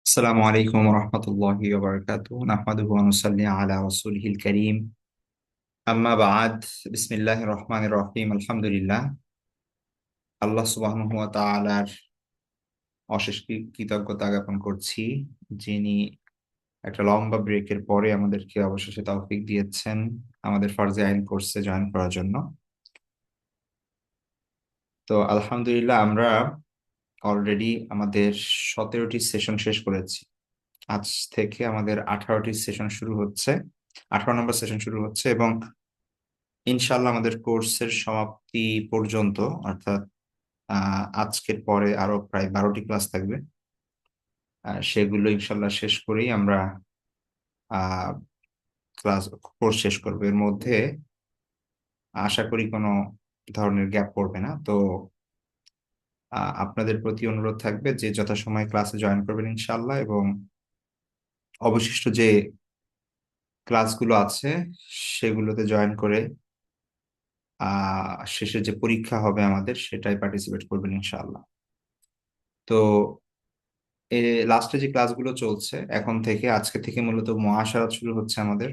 السلام عليكم ورحمة الله وبركاته نحمده ونصلي على رسوله الكريم أما بعد بسم الله الرحمن الرحيم الحمد لله আল্লাহ সুবহানাহু ওয়া তাআলার অশেষ কৃতজ্ঞতা জ্ঞাপন করছি, যিনি একটা লম্বা ব্রেকের পরে আমাদেরকে অবশেষে তৌফিক দিয়েছেন আমাদের ফরজে আইন কোর্সে জয়েন করার জন্য। তো আলহামদুলিল্লাহ আমরা অলরেডি আমাদের 17টি সেশন শেষ করেছি। আজ থেকে আমাদের 18টি সেশন শুরু হচ্ছে, 18 নম্বর সেশন শুরু হচ্ছে এবং ইনশাল্লাহ আমাদের কোর্সের সমাপ্তি পর্যন্ত, অর্থাৎ আজকের পরে আরো প্রায় 12টি ক্লাস থাকবে। সেগুলো ইনশাল্লাহ শেষ করেই আমরা আহ ক্লাস কোর্স শেষ করবো। এর মধ্যে আশা করি কোনো ধরনের গ্যাপ পড়বে না। তো আপনাদের প্রতি অনুরোধ থাকবে যে যথাসময়ে ক্লাসে জয়েন করবেন ইনশাল্লাহ, এবং অবশিষ্ট যে ক্লাসগুলো আছে সেগুলোতে জয়েন করে শেষে যে পরীক্ষা হবে আমাদের সেটাই পার্টিসিপেট করবেন ইনশাআল্লাহ। তো লাস্টে যে ক্লাসগুলো চলছে এখন থেকে, আজকে থেকে মূলত মুআশারাত শুরু হচ্ছে আমাদের,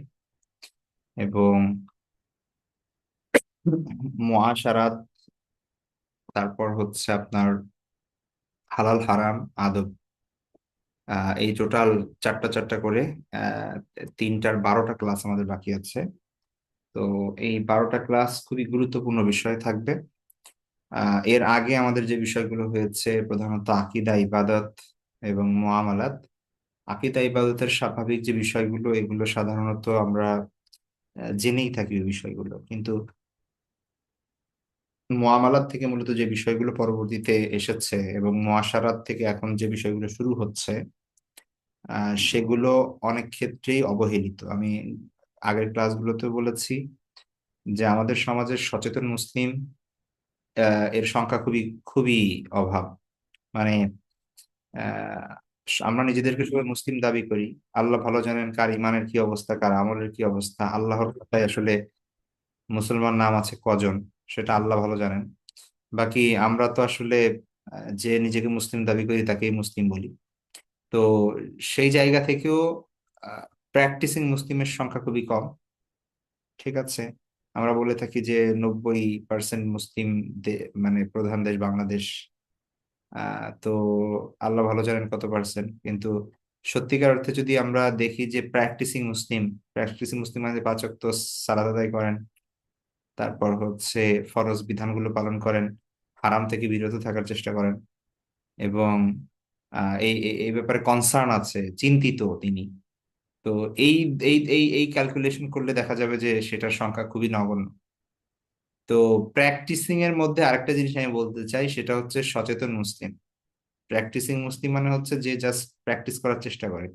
এবং মুআশারাত, তারপর হচ্ছে আপনার হালাল হারাম আদব, এই টোটাল চারটা চারটা করে আহ 3টার 12টা ক্লাস আমাদের বাকি আছে। তো এই 12টা ক্লাস খুবই গুরুত্বপূর্ণ বিষয় থাকবে। এর আগে আমাদের যে বিষয়গুলো হয়েছে প্রধানত আকীদা, ইবাদত এবং মুআমালাত। আকীদা ইবাদতের স্বাভাবিক যে বিষয়গুলো, এগুলো সাধারণত আমরা জেনেই থাকি ওই বিষয়গুলো, কিন্তু মুআমালাত থেকে মূলত যে বিষয়গুলো পরবর্তীতে এসেছে এবং মুআশারাত থেকে এখন যে বিষয়গুলো শুরু হচ্ছে, সেগুলো অনেক ক্ষেত্রেই অবহেলিত। আমি আগের ক্লাসগুলোতে বলেছি যে আমাদের সমাজের সচেতন মুসলিম এর সংখ্যা খুবই খুবই অভাব। মানে আহ আমরা নিজেদেরকে সবাই মুসলিম দাবি করি, আল্লাহ ভালো জানেন কার ইমানের কি অবস্থা, কার আমলের কি অবস্থা। আল্লাহর কথায় আসলে মুসলমান নাম আছে কজন, সেটা আল্লাহ ভালো জানেন। বাকি আমরা তো আসলে যে নিজেকে মুসলিম দাবি করি তাকেই মুসলিম বলি। তো সেই জায়গা থেকেও প্র্যাকটিসিং মুসলিমের সংখ্যা খুবই কম। ঠিক আছে, আমরা বলে থাকি যে 90% মুসলিম মানে প্রধান দেশ বাংলাদেশ। তো আল্লাহ ভালো জানেন কত পার্সেন্ট। কিন্তু সত্যিকার অর্থে যদি আমরা দেখি যে প্র্যাকটিসিং মুসলিম মানে 5 ওয়াক্ত সালাত আদায় করেন, তারপর হচ্ছে ফরজ বিধানগুলো পালন করেন, হারাম থেকে বিরত থাকার চেষ্টা করেন, এবং এই এই এই ব্যাপারে কনসার্ন আছে, চিন্তিত তিনি। তো এই এই এই এই ক্যালকুলেশন করলে দেখা যাবে যে সেটার সংখ্যা খুবই নগণ্য। তো প্র্যাকটিসিং এর মধ্যে আরেকটা জিনিস আমি বলতে চাই, সেটা হচ্ছে সচেতন মুসলিম। প্র্যাকটিসিং মুসলিম মানে হচ্ছে যে জাস্ট প্র্যাকটিস করার চেষ্টা করে,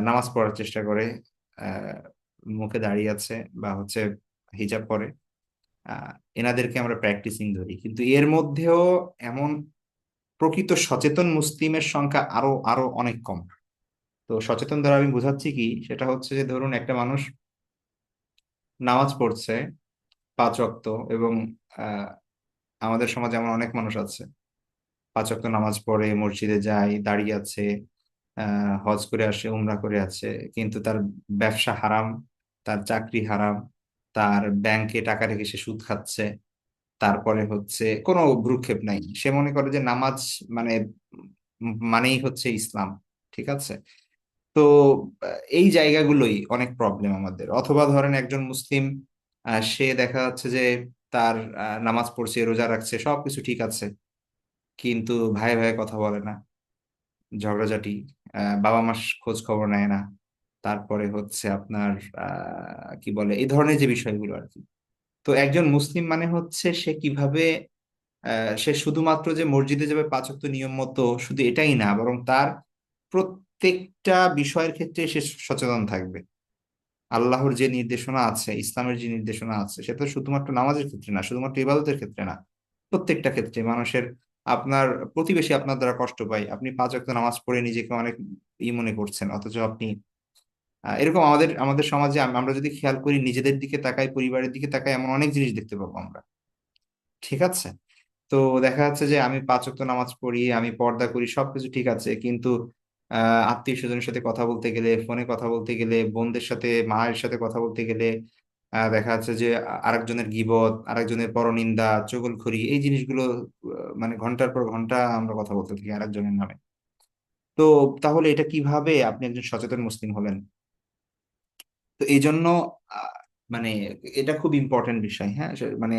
নামাজ পড়ার চেষ্টা করে, আহ, মুখে দাঁড়িয়ে আছে বা হচ্ছে হিজাব পরে, আহ, এনাদেরকে আমরা প্র্যাকটিসিং ধরি। কিন্তু এর মধ্যেও এমন প্রকৃত সচেতন মুসলিমের সংখ্যা আরো আরো অনেক কম। তো সচেতন দ্বারা আমি বোঝাচ্ছি কি, সেটা হচ্ছে যে ধরুন একটা মানুষ নামাজ পড়ছে 5 ওয়াক্ত, এবং আহ, আমাদের সমাজে এমন অনেক মানুষ আছে 5 ওয়াক্ত নামাজ পড়ে, মসজিদে যায়, দাঁড়িয়ে আছে, হজ করে আসে, উমরা করে আছে, কিন্তু তার ব্যবসা হারাম, তার চাকরি হারাম, তার ব্যাংকে টাকা রেখে সে সুদ খাচ্ছে, তারপরে হচ্ছে কোনো ভ্রুক্ষেপ নাই, সে মনে করে যে নামাজ মানে মানেই হচ্ছে ইসলাম। ঠিক আছে। তো এই জায়গাগুলোই অনেক প্রবলেম আমাদের। অথবা ধরেন একজন মুসলিম, সে দেখা যাচ্ছে যে তার নামাজ পড়ছে, রোজা রাখছে, সবকিছু ঠিক আছে, কিন্তু ভাই ভাই কথা বলে না, ঝগড়াঝাটি, বাবা মার খোঁজ খবর নেয় না, তারপরে হচ্ছে আপনার কি বলে, এই ধরনের যে বিষয়গুলো আর কি। তো একজন মুসলিম মানে হচ্ছে সে কিভাবে, সে শুধুমাত্র যে মসজিদে যাবে 5 ওয়াক্ত নিয়ম মতো, শুধু এটাই না, বরং তার প্রত্যেকটা বিষয়ের ক্ষেত্রে সে সচেতন থাকবে। আল্লাহর যে নির্দেশনা আছে, ইসলামের যে নির্দেশনা আছে, সেটা শুধুমাত্র নামাজের ক্ষেত্রে না, শুধুমাত্র ইবাদতের ক্ষেত্রে না, প্রত্যেকটা ক্ষেত্রে মানুষের, আপনার প্রতিবেশী আপনার দ্বারা কষ্ট পায়, আপনি 5 ওয়াক্ত নামাজ পড়ে নিজেকে অনেক মনে করছেন, অথচ আপনি এরকম আমাদের আমাদের সমাজে আমরা যদি খেয়াল করি, নিজেদের দিকে তাকাই, পরিবারের দিকে তাকাই, এমন অনেক জিনিস দেখতে পাবো আমরা। ঠিক আছে। তো দেখা যাচ্ছে যে আমি 5 ওয়াক্ত নামাজ পড়ি, আমি পর্দা করি, সবকিছু ঠিক আছে, কিন্তু আত্মীয় স্বজনের সাথে কথা বলতে গেলে, ফোনে কথা বলতে গেলে, বোনদের সাথে, মায়ের সাথে কথা বলতে গেলে দেখা যাচ্ছে যে আরেকজনের গীবত, আরেকজনের পরনিন্দা, চুগলখড়ি, এই জিনিসগুলো মানে ঘন্টার পর ঘন্টা আমরা কথা বলতে থাকি আরেকজনের নামে। তো তাহলে এটা কিভাবে আপনি একজন সচেতন মুসলিম হলেন? তো এই জন্য আহ, মানে এটা খুব ইম্পর্টেন্ট বিষয়। হ্যাঁ, মানে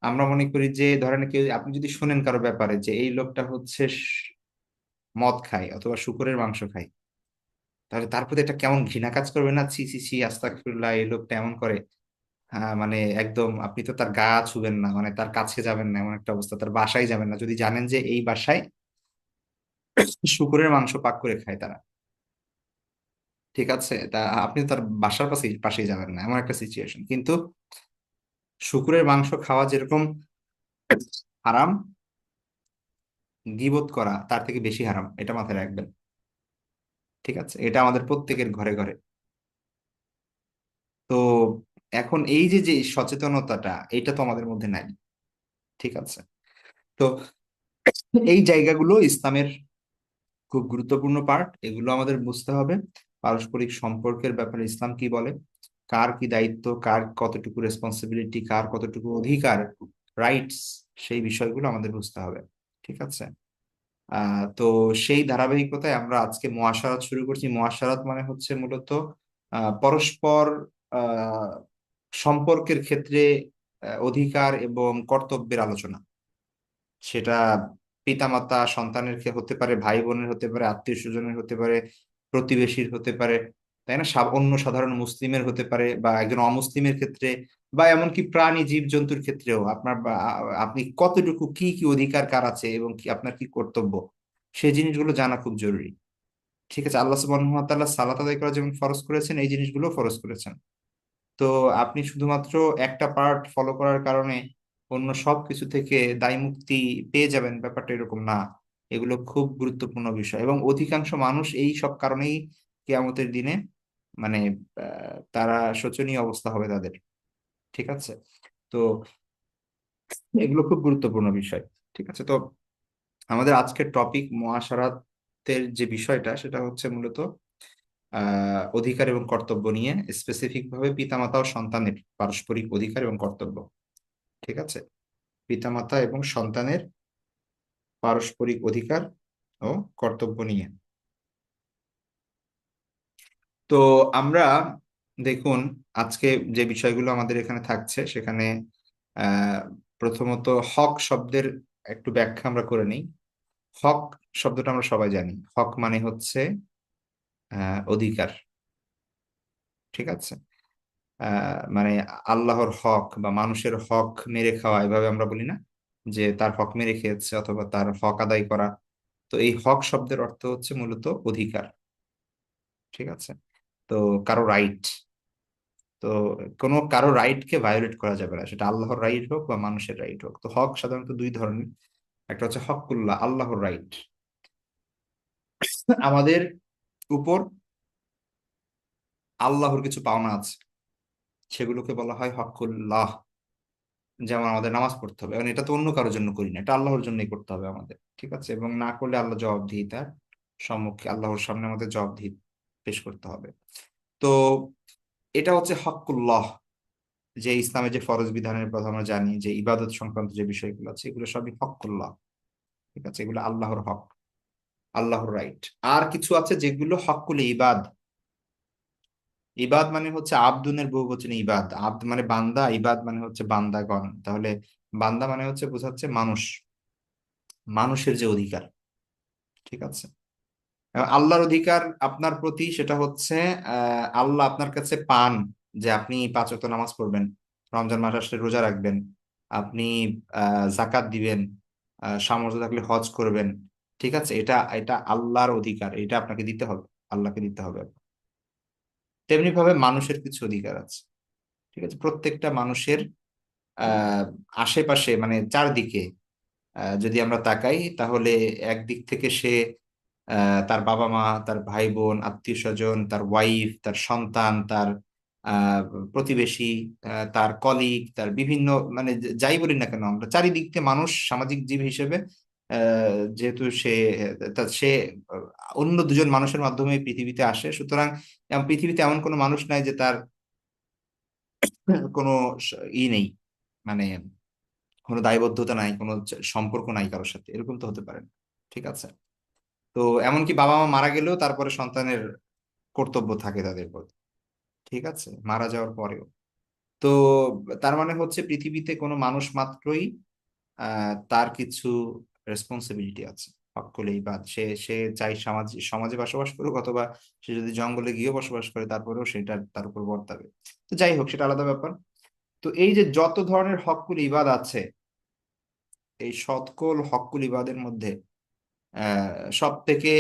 আমরা মনে করি যে ধরেন কেউ, আপনি যদি শোনেন কারো ব্যাপারে যে এই লোকটা হচ্ছে মদ খায় অথবা শুকরের মাংস খায়, তাহলে তার প্রতি একটা কেমন ঘৃণা কাজ করবে না? ছি ছি ছি, আস্তাগফিরুল্লাহ, এই লোকটা এমন করে। হ্যাঁ, মানে একদম আপনি তো তার গা ছুবেন না, মানে তার কাছে যাবেন না, এমন একটা অবস্থা। তার বাসায় যাবেন না যদি জানেন যে এই বাসায় শুকরের মাংস পাক করে খায় তারা। ঠিক আছে, তা আপনি তার বাসার পাশেই যাবেন না, এমন একটা সিচুয়েশন। কিন্তু শুকরের মাংস খাওয়া যেরকম হারাম, গীবত করা তার থেকে বেশি হারাম, এটা মাথায় রাখবেন। ঠিক আছে, এটা আমাদের প্রত্যেকের ঘরে ঘরে। তো এখন এই যে যে সচেতনতাটা, এটা তো আমাদের মধ্যে নাই। ঠিক আছে, তো এই জায়গাগুলো ইসলামের খুব গুরুত্বপূর্ণ পার্ট, এগুলো আমাদের বুঝতে হবে। পারস্পরিক সম্পর্কের ব্যাপারে ইসলাম কি বলে, কার কি দায়িত্ব, কার কতটুকু রেসপন্সিবিলিটি, কার কতটুকু অধিকার, রাইটস, সেই বিষয়গুলো আমাদের বুঝতে হবে। ঠিক আছে, তো সেই ধারাবাহিকতায় আমরা আজকে মুআশারাত শুরু করছি। মুআশারাত মানে হচ্ছে মূলত পরস্পর আহ, সম্পর্কের ক্ষেত্রে অধিকার এবং কর্তব্যের আলোচনা। সেটা পিতামাতা সন্তানের হতে পারে, ভাই বোনের হতে পারে, আত্মীয় স্বজনের হতে পারে, প্রতিবেশীর হতে পারে, তাই না? অন্য সাধারণ মুসলিমের হতে পারে, বা একজন অমুসলিমের ক্ষেত্রে, বা এমনকি প্রাণী জীব জন্তুর ক্ষেত্রেও আপনার আপনি কতটুকু কি কি অধিকার কার আছে এবং কি আপনার কি কর্তব্য, সেই জিনিসগুলো জানা খুব জরুরি। ঠিক আছে, আল্লাহ সুবহানাহু ওয়া তাআলা সালাত আদায় করা যেমন ফরজ করেছেন, এই জিনিসগুলো ফরজ করেছেন। তো আপনি শুধুমাত্র একটা পার্ট ফলো করার কারণে অন্য সব কিছু থেকে দায় মুক্তি পেয়ে যাবেন, ব্যাপারটা এরকম না। এগুলো খুব গুরুত্বপূর্ণ বিষয়, এবং অধিকাংশ মানুষ এই সব কারণেই কিয়ামতের দিনে মানে তারা শোচনীয় অবস্থা হবে তাদের। ঠিক আছে, তো এগুলো খুব গুরুত্বপূর্ণ বিষয়। ঠিক আছে, তো আমাদের আজকের টপিক মুআশারাতের যে বিষয়টা, সেটা হচ্ছে মূলত অধিকার এবং কর্তব্য নিয়ে, স্পেসিফিক ভাবে পিতামাতা ও সন্তানের পারস্পরিক অধিকার এবং কর্তব্য। ঠিক আছে, পিতামাতা এবং সন্তানের পারস্পরিক অধিকার ও কর্তব্য নিয়ে। তো আমরা দেখুন, আজকে যে বিষয়গুলো আমাদের এখানে থাকছে সেখানে আহ প্রথমত হক শব্দের একটু ব্যাখ্যা আমরা করে নিই। হক শব্দটা আমরা সবাই জানি, হক মানে হচ্ছে অধিকার। ঠিক আছে, মানে আল্লাহর হক বা মানুষের হক মেরে খাওয়া, এভাবে আমরা বলি না যে তার হক মেরে খেয়েছে অথবা তার হক আদায় করা। তো এই হক শব্দের অর্থ হচ্ছে মূলত অধিকার। ঠিক আছে, তো কারো রাইট, তো কোনো কারো রাইট কে ভায়োলেট করা যাবে না, সেটা আল্লাহর রাইট হোক বা মানুষের রাইট হোক। তো হক সাধারণত দুই ধরনের, একটা হচ্ছে হকুল্লাহ, আল্লাহর রাইট। আমাদের উপর আল্লাহর কিছু পাওনা আছে, সেগুলোকে বলা হয় হকুল্লাহ। যেমন আমাদের নামাজ পড়তে হবে, এবং এটা তো অন্য কারোর জন্য করি না, এটা আল্লাহর জন্যই করতে হবে আমাদের। ঠিক আছে, এবং না করলে আল্লাহ জবাবদিহি তার সম্মুখে, আল্লাহর সামনে আমাদের জবাবদিহি পেশ করতে হবে। তো এটা হচ্ছে হকুল্লাহ, যে ইসলামের যে ফরজ বিধানের কথা আমরা জানি, যে ইবাদত সংক্রান্ত যে বিষয়গুলো আছে, এগুলো সবই হকুল্লাহ। ঠিক আছে, এগুলো আল্লাহর হক, আল্লাহর রাইট। আর কিছু আছে যেগুলো হকুল ইবাদ। ইবাদ মানে হচ্ছে আব্দুনের বহু বচনে ইবাদ, আব্দ মানে বান্দা, ইবাদ মানে হচ্ছে বান্দাগণ। তাহলে বান্দা মানে হচ্ছে বোঝাচ্ছে মানুষ, মানুষের যে অধিকার। ঠিক আছে, এবং আল্লাহর অধিকার আপনার প্রতি সেটা হচ্ছে আল্লাহ আপনার কাছে পান যে আপনি 5 ওয়াক্ত নামাজ পড়বেন, রমজান মাস আসলে রোজা রাখবেন, আপনি জাকাত দিবেন, সামর্থ্য থাকলে হজ করবেন। ঠিক আছে, এটা এটা আল্লাহর অধিকার, এটা আপনাকে দিতে হবে, আল্লাহকে দিতে হবে। তেমনি ভাবে মানুষের কিছু অধিকার আছে। ঠিক আছে, প্রত্যেকটা মানুষের আহ আশেপাশে মানে চারদিকে যদি আমরা তাকাই, তাহলে একদিক থেকে সে তার বাবা মা, তার ভাই বোন, আত্মীয় স্বজন, তার ওয়াইফ, তার সন্তান, তার আহ, প্রতিবেশী, তার কলিগ, তার বিভিন্ন মানে যাই বলি না কেন, আমরা চারিদিক থেকে মানুষ সামাজিক জীব হিসেবে যেহেতু সে অন্য দুজন মানুষের মাধ্যমে এই পৃথিবীতে আসে, সুতরাং পৃথিবীতে এমন কোনো মানুষ নাই যে তার কোনো নেই, মানে কোনো দায়বদ্ধতা নাই, কোনো সম্পর্ক নাই কারোর সাথে, এরকম তো হতে পারে না। ঠিক আছে। তো এমনকি বাবা মা মারা গেলেও তারপরে সন্তানের কর্তব্য থাকে তাদের প্রতি। ঠিক আছে, মারা যাওয়ার পরেও। তো তার মানে হচ্ছে পৃথিবীতে কোনো মানুষ মাত্রই তার কিছু রেসপন্সিবিলিটি আছে, সকলেই। বা সে সে চাই সমাজে সমাজে বসবাস করুক, অথবা সে যদি জঙ্গলে গিয়েও বসবাস করে তারপরেও সেটা তার উপর বর্তাবে। তো যাই হোক, সেটা আলাদা ব্যাপার। তো এই যে যত ধরনের হকুল ইবাদ আছে, এই সকল হকুল ইবাদের মধ্যে সব থেকে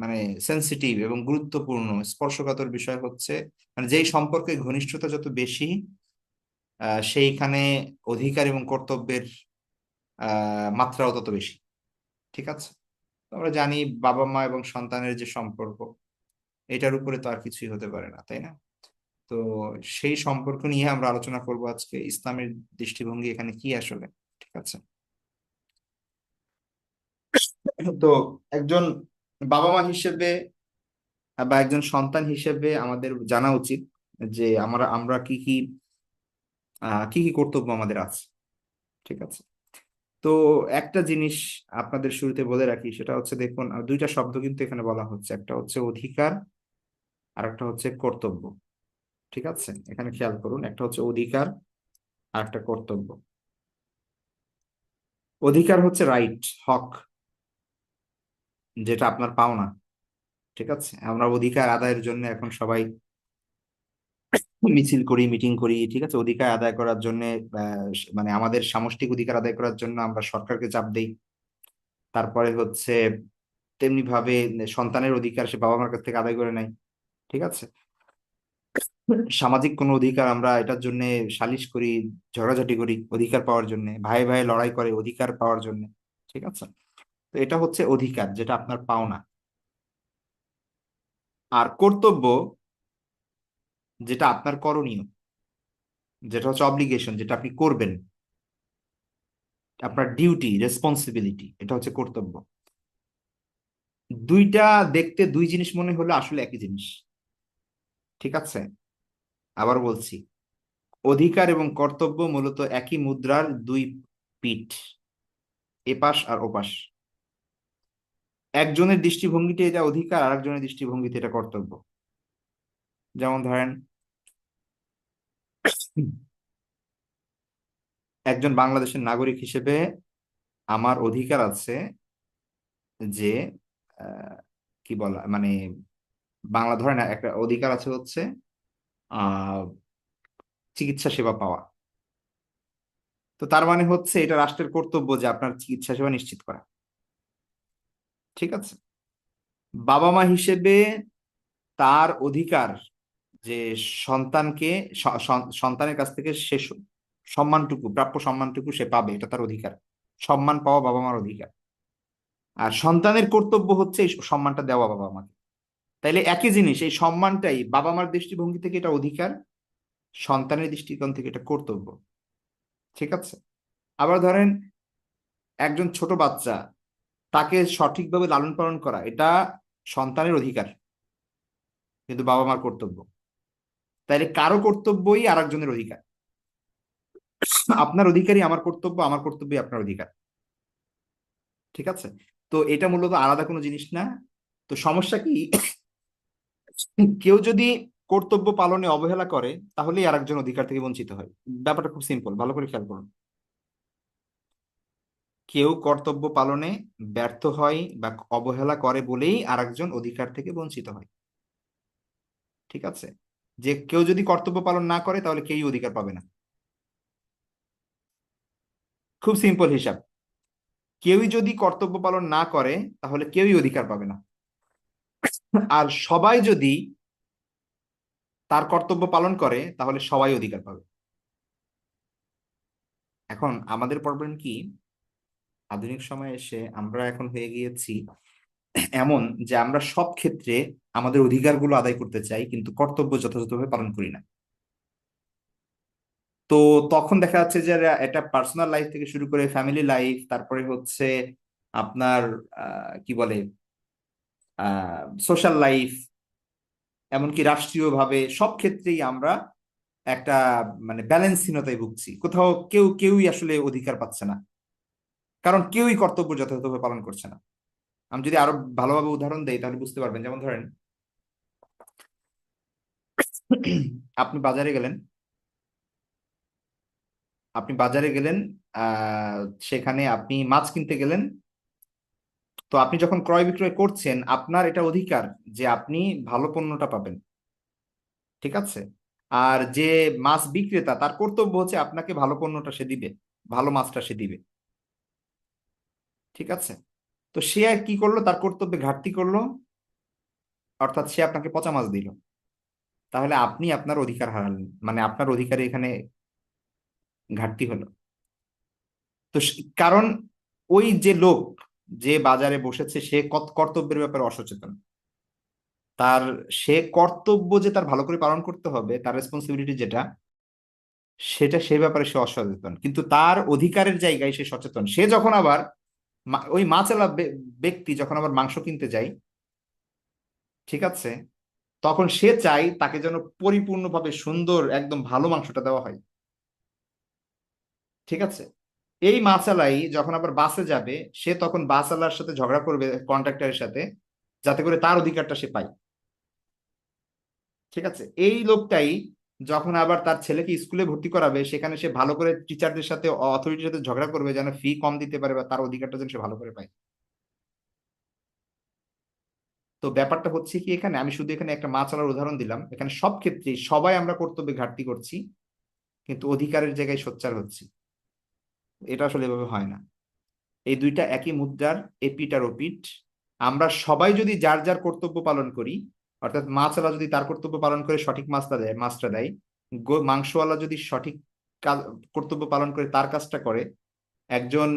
মানে সেন্সিটিভ এবং গুরুত্বপূর্ণ স্পর্শকাতর বিষয় হচ্ছে, মানে যেই সম্পর্কে ঘনিষ্ঠতা যত বেশি, সেইখানে অধিকার এবং কর্তব্যের মাত্রাও তত বেশি। ঠিক আছে। তো আমরা জানি বাবা মা এবং সন্তানের যে সম্পর্ক, এটার উপরে তো আর কিছুই হতে পারে না, তাই না? তো সেই সম্পর্ক নিয়ে আমরা আলোচনা করব আজকে, ইসলামের দৃষ্টিভঙ্গি এখানে কি আসলে। ঠিক আছে। তো একজন বাবা মা হিসেবে বা একজন সন্তান হিসেবে আমাদের জানা উচিত যে আমরা আমরা কি কি কর্তব্য আমাদের আছে। ঠিক আছে। তো একটা জিনিস আপনাদের শুরুতে বলে রাখি, সেটা হচ্ছে, দেখুন দুইটা শব্দ কিন্তু এখানে বলা হচ্ছে, একটা হচ্ছে অধিকার আর একটা হচ্ছে কর্তব্য। ঠিক আছে, এখানে খেয়াল করুন, একটা হচ্ছে অধিকার আর একটা কর্তব্য। অধিকার হচ্ছে রাইট, হক, যেটা আপনার পাওনা। ঠিক আছে, আমরা অধিকার আদায়ের জন্য এখন সবাই মিছিল করি, মিটিং করি। ঠিক আছে, অধিকার আদায় করার জন্য মানে আমাদের সামষ্টিক অধিকার আদায় করার জন্য আমরা সরকারকে চাপ দেই। তারপরে হচ্ছে তেমনি ভাবে সন্তানের অধিকার সে বাবা মার কাছ থেকে আদায় করে নেয়। ঠিক আছে। সামাজিক কোনো অধিকার আমরা এটার জন্য সালিশ করি, ঝগড়াঝাটি করি অধিকার পাওয়ার জন্য, ভাই ভাই লড়াই করে অধিকার পাওয়ার জন্য। ঠিক আছে। তো এটা হচ্ছে অধিকার, যেটা আপনার পাওনা। আর কর্তব্য, যেটা আপনার করণীয়, যেটা হচ্ছে অব্লিগেশন, যেটা আপনি করবেন, আপনার ডিউটি, রেসপন্সিবিলিটি, এটা হচ্ছে কর্তব্য। দুইটা দেখতে দুই জিনিস মনে হলে আসলে একই জিনিস। ঠিক আছে, আবার বলছি, অধিকার এবং কর্তব্য মূলত একই মুদ্রার দুই পিঠ, এপাশ আর ওপাশ। একজনের দৃষ্টিভঙ্গিতে এটা অধিকার, আর একজনের দৃষ্টিভঙ্গিতে এটা কর্তব্য। যেমন ধরেন, একজন বাংলাদেশের নাগরিক হিসেবে আমার অধিকার আছে যে আহ, কি বলা মানে, বাংলা ধরেন একটা অধিকার আছে হচ্ছে আহ চিকিৎসা সেবা পাওয়া। তো তার মানে হচ্ছে এটা রাষ্ট্রের কর্তব্য যে আপনার চিকিৎসা সেবা নিশ্চিত করা। ঠিক আছে। বাবা মা হিসেবে তার অধিকার যে সন্তানকে সন্তানের কাছ থেকে সে সম্মানটুকু, প্রাপ্য সম্মানটুকু সে পাবে, এটা তার অধিকার। সম্মান পাওয়া বাবা মার অধিকার। আর সন্তানের কর্তব্য হচ্ছে এই সম্মানটা দেওয়া বাবা মাকে। তাইলে একই জিনিস, এই সম্মানটাই বাবা মার দৃষ্টিভঙ্গি থেকে এটা অধিকার, সন্তানের দৃষ্টিকোণ থেকে এটা কর্তব্য। ঠিক আছে। আবার ধরেন, একজন ছোট বাচ্চা, তাকে সঠিকভাবে লালন পালন করা এটা সন্তানের অধিকার, কিন্তু বাবা মার কর্তব্য। তাইলে কারো কর্তব্যই আর একজনের অধিকার। আপনার অধিকারই আমার কর্তব্য, আমার কর্তব্যই আপনার অধিকার। ঠিক আছে। তো এটা মূলত আলাদা কোনো জিনিস না। তো সমস্যা কি, কেউ যদি কর্তব্য পালনে অবহেলা করে তাহলেই আরেকজন অধিকার থেকে বঞ্চিত হয়। ব্যাপারটা খুব সিম্পল, ভালো করে খেয়াল করুন। কেউ কর্তব্য পালনে ব্যর্থ হয় বা অবহেলা করে বলেই আরেকজন অধিকার থেকে বঞ্চিত হয়। ঠিক আছে। যে কেউ যদি কর্তব্য পালন না করে তাহলে কেউই অধিকার পাবে না। খুব সিম্পল হিসাব। কেউই যদি কর্তব্য পালন না করে তাহলে কেউই অধিকার পাবে না। আর সবাই যদি তার কর্তব্য পালন করে তাহলে সবাই অধিকার পাবে। এখন আমাদের প্রবলেম কি, আধুনিক সময়ে এসে আমরা এখন হয়ে গিয়েছি এমন যে আমরা সব ক্ষেত্রে আমাদের অধিকারগুলো আদায় করতে চাই, কিন্তু কর্তব্য যথাযথভাবে পালন করি না। তো তখন দেখা যাচ্ছে যে এটা পার্সোনাল লাইফ থেকে শুরু করে ফ্যামিলি লাইফ, তারপরে হচ্ছে আপনার কি বলে সোশ্যাল লাইফ, এমনকি রাষ্ট্রীয়ভাবে সব ক্ষেত্রেই আমরা একটা মানে ব্যালেন্সহীনতায় ভুগছি। কোথাও কেউই আসলে অধিকার পাচ্ছে না, কারণ কেউই কর্তব্য যথাযথভাবে পালন করছে না। আমি যদি আরো ভালোভাবে উদাহরণ দেই তাহলে বুঝতে পারবেন। যেমন ধরেন, আপনি বাজারে গেলেন, আপনি বাজারে গেলেন আহ সেখানে আপনি মাছ কিনতে গেলেন। তো আপনি যখন ক্রয় বিক্রয় করছেন, আপনার এটা অধিকার যে আপনি ভালো পণ্যটা পাবেন, ঠিক আছে? আর যে মাছ বিক্রেতা, তার কর্তব্য হচ্ছে আপনাকে ভালো পণ্যটা সে দিবে, ভালো মাছটা সে দিবে, ঠিক আছে? তো সে আর কি করলো, তার কর্তব্যে ঘাটতি করলো, অর্থাৎ সে আপনাকে পচা মাছ দিল। তাহলে আপনি আপনার অধিকার হারালেন, মানে আপনার অধিকারে এখানে ঘাটতি হলো। তো কারণ ওই যে লোক যে বাজারে বসেছে সে কর্তব্যের ব্যাপারে অসচেতন। তার সে কর্তব্য যে তার ভালো করে পালন করতে হবে, তার রেসপন্সিবিলিটি যেটা, সেটা সে ব্যাপারে সে অসচেতন। কিন্তু তার অধিকারের জায়গায় সে সচেতন। সে যখন আবার ওই মাছওয়ালা ব্যক্তি যখন আবার মাংস কিনতে যায়, ঠিক আছে, তখন সে চাই তাকে যেন পরিপূর্ণভাবে সুন্দর একদম ভালো মাংসটা দেওয়া হয়, ঠিক আছে? এই মাছালাই যখন আবার বাসে যাবে, সে তখন বাসওয়ালার সাথে ঝগড়া করবে, কন্ট্রাক্টরের সাথে, যাতে করে তার অধিকারটা সে পায়, ঠিক আছে? এই লোকটাই যখন আবার তার ছেলেকে স্কুলে ভর্তি করাবে, সেখানে সে ভালো করে টিচারদের সাথে, অথরিটির সাথে ঝগড়া করবে যেন ফি কম দিতে পারে বা তার অধিকারটা যেন সে ভালো করে পায়। তো ব্যাপারটা হচ্ছে কি, এখানে আমি শুধু এখানে একটা মাছওয়ালার উদাহরণ দিলাম, এখানে সব ক্ষেত্রেই সবাই আমরা কর্তব্যে ঘাটতি করছি, কিন্তু অধিকারের জায়গায় সোচ্চার হচ্ছি। এটা আসলে এভাবে হয় না। এই দুইটা একই মুদ্রার এপিট আর ওপিট। আমরা সবাই যদি যার যার কর্তব্য পালন করি, অর্থাৎ মাছওয়ালা যদি তার কর্তব্য পালন করে সঠিক মাছটা দেয়, মাংসওয়ালা যদি সঠিক কর্তব্য পালন করে তার কাজটা করে, একজন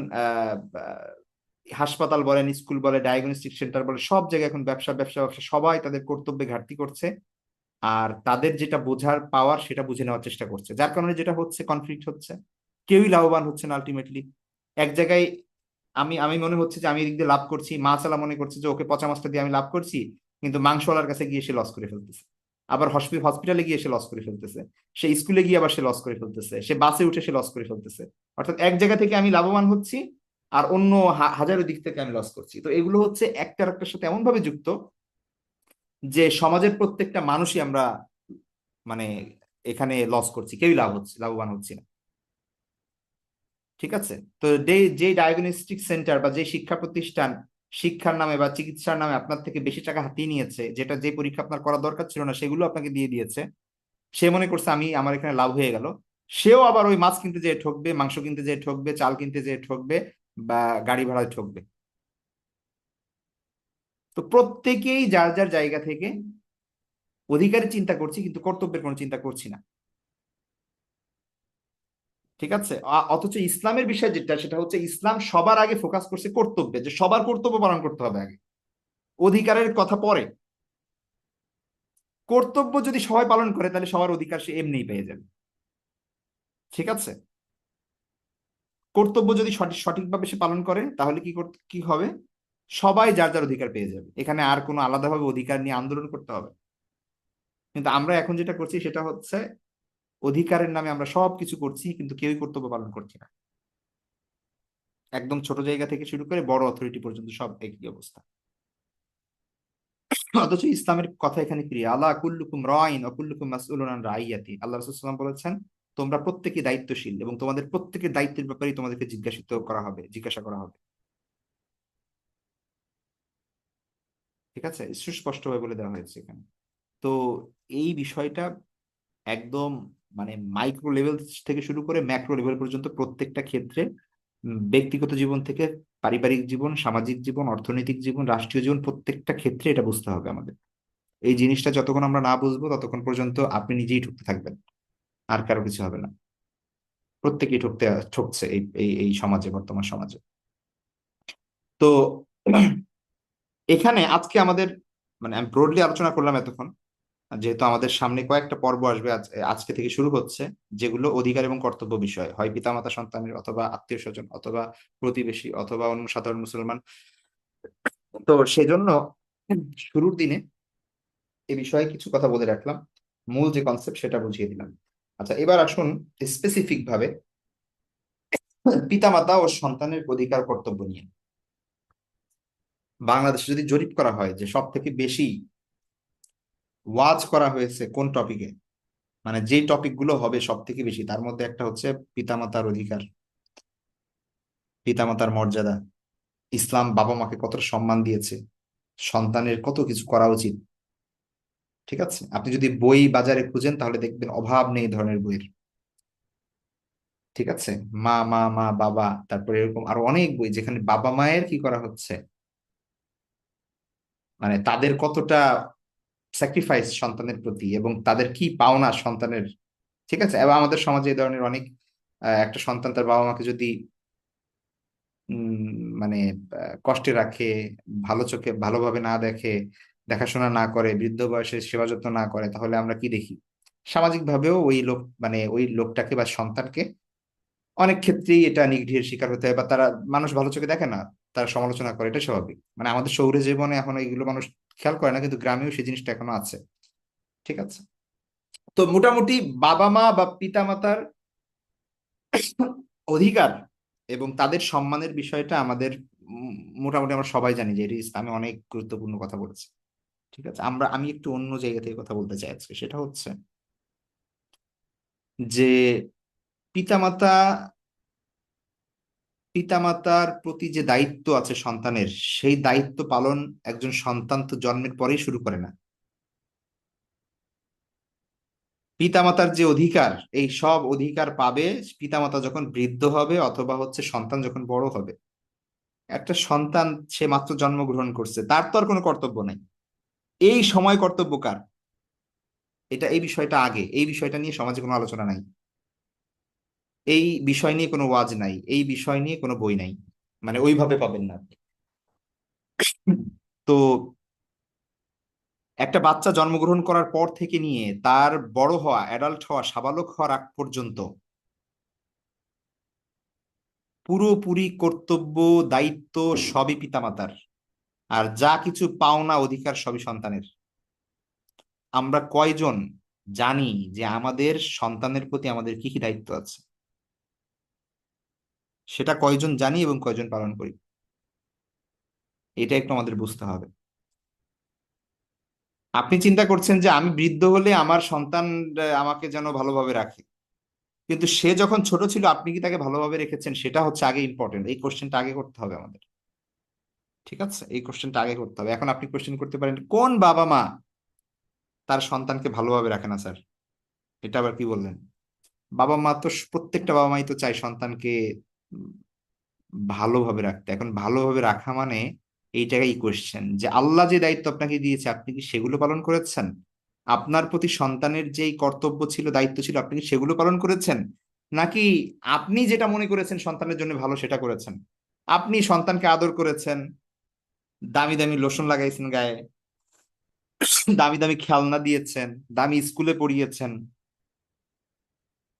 হাসপাতাল বলেন, স্কুল বলে, ডায়াগনস্টিক সেন্টার বলে, সব জায়গায় এখন ব্যবসা ব্যবসা ব্যবসা, সবাই তাদের কর্তব্যে ঘাটতি করছে। আর তাদের যেটা বোঝার পাওয়ার সেটা বুঝে নেওয়ার চেষ্টা করছে, যার কারণে যেটা হচ্ছে, কনফ্লিক্ট হচ্ছে। কেউই লাভবান হচ্ছে না আলটিমেটলি। এক জায়গায় আমি আমি মনে হচ্ছে যে আমি এদিক দিয়ে লাভ করছি, মাছওয়ালা মনে করছে যে ওকে পচা মাছটা দিয়ে আমি লাভ করছি, কিন্তু মাংসওয়ালার কাছে গিয়ে সে লস করে ফেলতেছে। আবার হসপিটালে গিয়ে সে লস করে ফেলতেছে, সে স্কুলে গিয়ে আবার সে লস করে ফেলতেছে, সে বাসে উঠে সে লস করে ফেলতেছে। অর্থাৎ এক জায়গা থেকে আমি লাভবান হচ্ছি, আর অন্য হাজারো দিক থেকে আমি লস করছি। তো এগুলো হচ্ছে একটার একটার সাথে এমন ভাবে যুক্ত যে সমাজের প্রত্যেকটা মানুষই আমরা মানে এখানে লস করছি, কেউই লাভবান হচ্ছি না, ঠিক আছে? তো যে ডায়াগনস্টিক সেন্টার বা যে শিক্ষা প্রতিষ্ঠান শিক্ষার নামে বা চিকিৎসার নামে আপনার থেকে বেশি টাকা হাতিয়ে নিয়েছে, যেটা যে পরীক্ষা আপনার করা দরকার ছিল না সেগুলো আপনাকে দিয়ে দিয়েছে, সে মনে করছে আমি আমার এখানে লাভ হয়ে গেল, সেও আবার ওই মাছ কিনতে যেয়ে ঠকবে, মাংস কিনতে যেয়ে ঠকবে, চাল কিনতে যেয়ে ঠকবে, বা গাড়ি ভাড়ায় ঠকবে। তো প্রত্যেকেই যার যার জায়গা থেকে অধিকারের চিন্তা করছি, কিন্তু কর্তব্যের কোনো চিন্তা করছি না, ঠিক আছে? অথচ ইসলামের বিষয় যেটা, সেটা হচ্ছে ইসলাম সবার আগে ফোকাস করছে কর্তব্যে, যে সবার কর্তব্য পালন করতে হবে আগে, অধিকারের কথা পরে। কর্তব্য যদি সবাই পালন করে তাহলে সবার অধিকার সে এমনিই পেয়ে যাবে, ঠিক আছে? কর্তব্য যদি সঠিকভাবে সে পালন করে তাহলে কি হবে, সবাই যার যার অধিকার পেয়ে যাবে, এখানে আর কোনো আলাদাভাবে অধিকার নিয়ে আন্দোলন করতে হবে। কিন্তু আমরা এখন যেটা করছি সেটা হচ্ছে অধিকারের নামে আমরা সব কিছু করছি, কিন্তু কেউই কর্তব্য পালন করছি না। একদম ছোট জায়গা থেকে শুরু করে বড় অথরিটি পর্যন্ত সব একই অবস্থা। অথচ ইসলামের কথা এখানে ক্লিয়ার, আল্লাহ কুল্লুকুম রাইন ওয়া কুল্লুকুম মাসউলুন আন রাইয়াতি। আল্লাহ রাসূল সাল্লাল্লাহু আলাইহি ওয়াসাল্লাম বলেছেন, তোমরা প্রত্যেকে দায়িত্বশীল এবং তোমাদের প্রত্যেকের দায়িত্বের ব্যাপারেই তোমাদেরকে জিজ্ঞাসা করা হবে, ঠিক আছে? সুস্পষ্টভাবে বলে দেওয়া হয়েছে এখানে। তো এই বিষয়টা একদম মানে মাইক্রো লেভেল থেকে শুরু করে ম্যাক্রো লেভেল পর্যন্ত প্রত্যেকটা ক্ষেত্রে, ব্যক্তিগত জীবন থেকে পারিবারিক জীবন, সামাজিক জীবন, অর্থনৈতিক জীবন, রাষ্ট্রীয় জীবন, প্রত্যেকটা ক্ষেত্রে এটা বুঝতে হবে আমাদের। এই জিনিসটা যতক্ষণ আমরা না বুঝবো ততক্ষণ পর্যন্ত আপনি নিজেই ঠকতে থাকবেন, আর কারো কিছু হবে না। প্রত্যেকেই ঠকছে এই এই এই সমাজে, বর্তমান সমাজে। তো এখানে আজকে আমাদের মানে আমি ব্রডলি আলোচনা করলাম এতক্ষণ, যেহেতু আমাদের সামনে কয়েকটা পর্ব আসবে, আজকে থেকে শুরু হচ্ছে, যেগুলো অধিকার এবং কর্তব্য বিষয়, হয় পিতামাতা সন্তানের, অথবা আত্মীয় স্বজন, অথবা প্রতিবেশী, অথবা অন্য সাধারণ মুসলমান। তো সেজন্য শুরুর দিনে এ বিষয়ে কিছু কথা বলে রাখলাম, মূল যে কনসেপ্ট সেটা বুঝিয়ে দিলাম। আচ্ছা, এবার আসুন স্পেসিফিক ভাবে পিতামাতা ও সন্তানের অধিকার কর্তব্য নিয়ে। বাংলাদেশে যদি জরিপ করা হয় যে সব থেকে বেশি ওয়াজ করা হয়েছে কোন টপিকে, মানে যে টপিক গুলো হবে সব থেকে বেশি, তার মধ্যে একটা হচ্ছে পিতামাতার অধিকার, পিতামাতার মর্যাদা, ইসলাম বাবা মাকে কতটা সম্মান দিয়েছে, সন্তানের কত কিছু করা উচিত। ঠিক আছে, আপনি যদি বই বাজারে খুঁজেন তাহলে দেখবেন অভাব নেই এই ধরনের বইয়ের। ঠিক আছে, মা মা মা বাবা, তারপরে এরকম আরো অনেক বই যেখানে বাবা মায়ের কি করা হচ্ছে, মানে তাদের কতটা স্যাক্রিফাইস সন্তানের প্রতি, এবং তাদের কি পাওনা সন্তানের। ঠিক আছে, এবং আমাদের সমাজে এই ধরনের অনেক, একটা সন্তান তার বাবা মাকে যদি মানে কষ্টে রাখে, ভালো চোখে ভালোভাবে না দেখে, দেখাশোনা না করে, বৃদ্ধ বয়সে সেবা যত্ন না করে, তাহলে আমরা কি দেখি? সামাজিক ভাবেও ওই লোক, মানে ওই লোকটাকে বা সন্তানকে অনেক ক্ষেত্রেই এটা নিগৃহের শিকার হতে হয়, বা তারা, মানুষ ভালো চোখে দেখে না, তারা সমালোচনা করে, এটা স্বাভাবিক। মানে আমাদের শহুরে জীবনে এখন এইগুলো মানুষ খেয়াল করে না, কিন্তু গ্রামেও সেই জিনিসটা এখনো আছে। ঠিক আছে, তো মোটামুটি বাবা মা বা পিতা মাতার অধিকার এবং তাদের সম্মানের বিষয়টা আমাদের, উম, মোটামুটি আমরা সবাই জানি যে এটি ইসলামে অনেক গুরুত্বপূর্ণ কথা বলেছে। ঠিক আছে, আমি একটু অন্য জায়গা থেকে কথা বলতে চাই আজকে, সেটা হচ্ছে যে পিতামাতা পিতামাতার প্রতি যে দায়িত্ব আছে সন্তানের, সেই দায়িত্ব পালন একজন সন্তান তো জন্মের পরেই শুরু করে না। পিতামাতার যে অধিকার, এই সব অধিকার পাবে পিতামাতা যখন বৃদ্ধ হবে, অথবা হচ্ছে সন্তান যখন বড় হবে। একটা সন্তান, সে মাত্র জন্মগ্রহণ করছে, তার তো আর কোনো কর্তব্য নাই। এই সময় কর্তব্য কার? এই বিষয়টা আগে, এই বিষয়টা নিয়ে সমাজে কোনো আলোচনা নাই, এই বিষয় নিয়ে কোনো ওয়াজ নাই, এই বিষয় নিয়ে কোনো বই নাই, মানে ওইভাবে পাবেন না আপনি। তো একটা বাচ্চা জন্মগ্রহণ করার পর থেকে নিয়ে তার বড় হওয়া, অ্যাডাল্ট হওয়া, সাবালক হওয়ার আগ পর্যন্ত পুরোপুরি কর্তব্য, দায়িত্ব সবই পিতামাতার। আর যা কিছু পাওনা অধিকার সবই সন্তানের। আমরা কয়জন জানি যে আমাদের সন্তানের প্রতি আমাদের কি কি দায়িত্ব আছে? সেটা কয়জন জানি এবং কয়জন পালন করি? এটা একটু আমাদের বুঝতে হবে। আপনি চিন্তা করছেন যে আমি বৃদ্ধ হলে আমার সন্তান আমাকে যেন ভালোভাবে রাখে, কিন্তু সে যখন ছোট ছিল আপনি কি তাকে ভালোভাবে রেখেছেন? সেটা হচ্ছে আগে ইম্পর্টেন্ট, এই কোশ্চেনটা আগে করতে হবে আমাদের। ঠিক আছে, এই কোশ্চেনটা আগে করতে হবে। এখন আপনি কোশ্চেন করতে পারেন, কোন বাবা মা তার সন্তানকে ভালোভাবে রাখে না স্যার? এটা আবার কি বললেন? বাবা মা তো, প্রত্যেকটা বাবা মাই তো চায় সন্তানকে উম, ভালোভাবে রাখতে। এখন ভালোভাবে রাখা মানে এই জায়গায় কোশ্চেন যে আল্লাহ যে দায়িত্ব আপনাকে দিয়েছে, আপনি কি সেগুলো পালন করেছেন? আপনার প্রতি সন্তানের যেই কর্তব্য ছিল, দায়িত্ব ছিল, আপনি কি সেগুলো পালন করেছেন? নাকি আপনি যেটা মনে করেছেন সন্তানের জন্য ভালো সেটা করেছেন? আপনি সন্তানকে আদর করেছেন, দামি দামি লোশন লাগাইছেন গায়ে, দামি দামি খেলনা দিয়েছেন, দামি স্কুলে পড়িয়েছেন,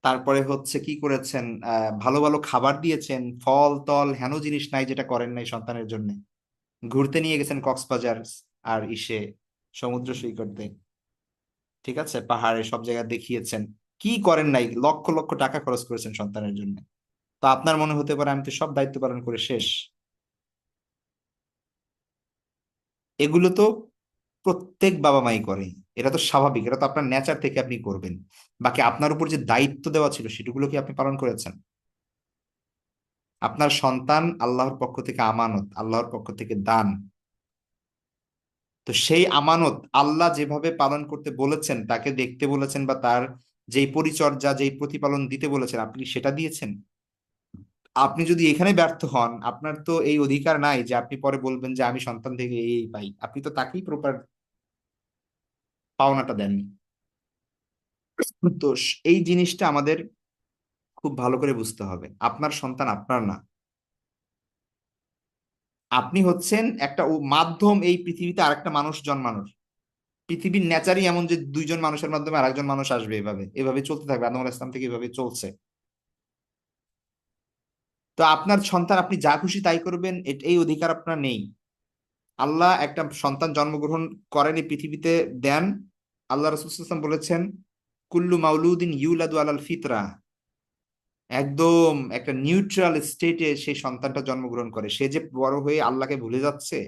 তারপরে হচ্ছে কি করেছেন, ভালো ভালো খাবার দিয়েছেন, ফল তল হেন জিনিস নাই যেটা করেন নাই সন্তানের জন্য। ঘুরতে নিয়ে গেছেন কক্সবাজার আর সমুদ্র সৈকতে। ঠিক আছে, পাহাড়ে সব জায়গা দেখিয়েছেন। কি করেন নাই? লক্ষ লক্ষ টাকা খরচ করেছেন সন্তানের জন্য। তো আপনার মনে হতে পারে আমি তো সব দায়িত্ব পালন করে শেষ। এগুলো তো প্রত্যেক বাবা মাই করে, এটা তো স্বাভাবিক, এটা তো আপনার নেচার থেকে আপনি করবেন। বাকি আপনার উপর যে দায়িত্ব দেওয়া ছিল সেগুলো কি আপনি পালন করেছেন? আপনার সন্তান আল্লাহর পক্ষ থেকে আমানত, আল্লাহর পক্ষ থেকে দান। তো সেই আমানত আল্লাহ যেভাবে পালন করতে বলেছেন, তাকে দেখতে বলেছেন, বা তার যেই পরিচর্যা, যেই প্রতিপালন দিতে বলেছেন, আপনি কি সেটা দিয়েছেন? আপনি যদি এখানে ব্যর্থ হন, আপনার তো এই অধিকার নাই যে আপনি পরে বলবেন যে আমি সন্তান থেকে এই পাই। আপনি তো তাকেই প্রপার পাওনাটা দেননি। তো এই জিনিসটা আমাদের খুব ভালো করে বুঝতে হবে। আপনার সন্তান আপনার না, আপনি হচ্ছেন একটা মাধ্যম এই পৃথিবীতে আরেকটা মানুষ জন্মানোর। পৃথিবীর নেচারই এমন যে দুইজন মানুষের মাধ্যমে আরেকজন মানুষ আসবে, এভাবে এভাবে চলতে থাকবে, আদম আলাইহিস সালাম থেকে এভাবে চলছে। তো আপনার সন্তান, আপনি যা খুশি তাই করবেন, এই অধিকার আপনার নেই। আল্লাহ একটা সন্তান জন্মগ্রহণ করেন এই পৃথিবীতে, দেন। আল্লাহ রাসূল সাল্লাল্লাহু আলাইহি ওয়াসাল্লাম বলেছেন, কুল্লু মাউলুদিন ইউলাদু আলাল ফিতরা, একদম একটা নিউট্রাল স্টেটে সেই সন্তানটা জন্মগ্রহণ করে। সে যে বড় হয়ে আল্লাহকে ভুলে যাচ্ছে,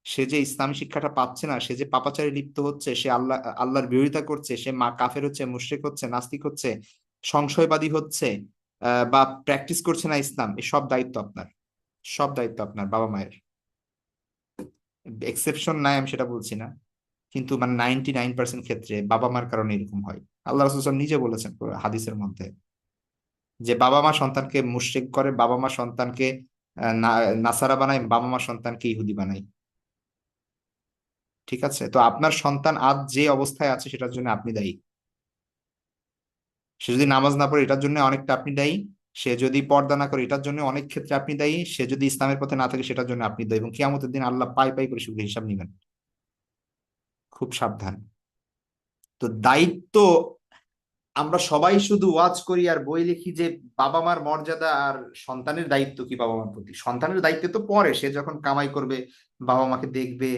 সে যে ইসলামী শিক্ষাটা পাচ্ছে না, সে যে পাপাচারে লিপ্ত হচ্ছে, সে আল্লাহর বিরোধিতা করছে, সে কাফের হচ্ছে, মুশরিক হচ্ছে, নাস্তিক হচ্ছে, সংশয়বাদী হচ্ছে, বা প্র্যাকটিস করছে না ইসলাম, এই সব দায়িত্ব আপনার। সব দায়িত্ব আপনার বাবা মায়ের। এক্সেপশন নাই আমি সেটা বলছি না, কিন্তু মানে 99% ক্ষেত্রে বাবা মার কারণে এরকম হয়। আল্লাহ রাসূল সাল্লাল্লাহু আলাইহি ওয়াসাল্লাম নিজে বলেছেন হাদিসের মধ্যে, যে বাবা মা সন্তানকে মুশরিক করে, বাবা মা সন্তানকে নাসারা বানায়, বাবা মা সন্তানকে ইহুদি বানায়। ঠিক আছে, তো আপনার সন্তান আজ যে অবস্থায় আছে সেটার জন্য আপনি দায়ী। সে যদি নামাজ না পড়ে এটার জন্য অনেকটা আপনি দায়ী। সে যদি পর্দা না করে এটার জন্য অনেক ক্ষেত্রে আপনি দায়ী। সে যদি ইসলামের পথে না থাকে সেটার জন্য আপনি দায়ী, এবং কিয়ামতের দিন আল্লাহ পাই পাই করে শুধু হিসাব নিবেন। খুব সাবধান। তো দায়িত্ব, আমরা সবাই শুধু ওয়াজ করি আর বই লিখি যে বাবা মার মর্যাদা আর সন্তানের দায়িত্ব কি বাবা মার প্রতি। সন্তানের দায়িত্ব তো পরে, সে যখন কামাই করবে, বাবা মাকে দেখবে,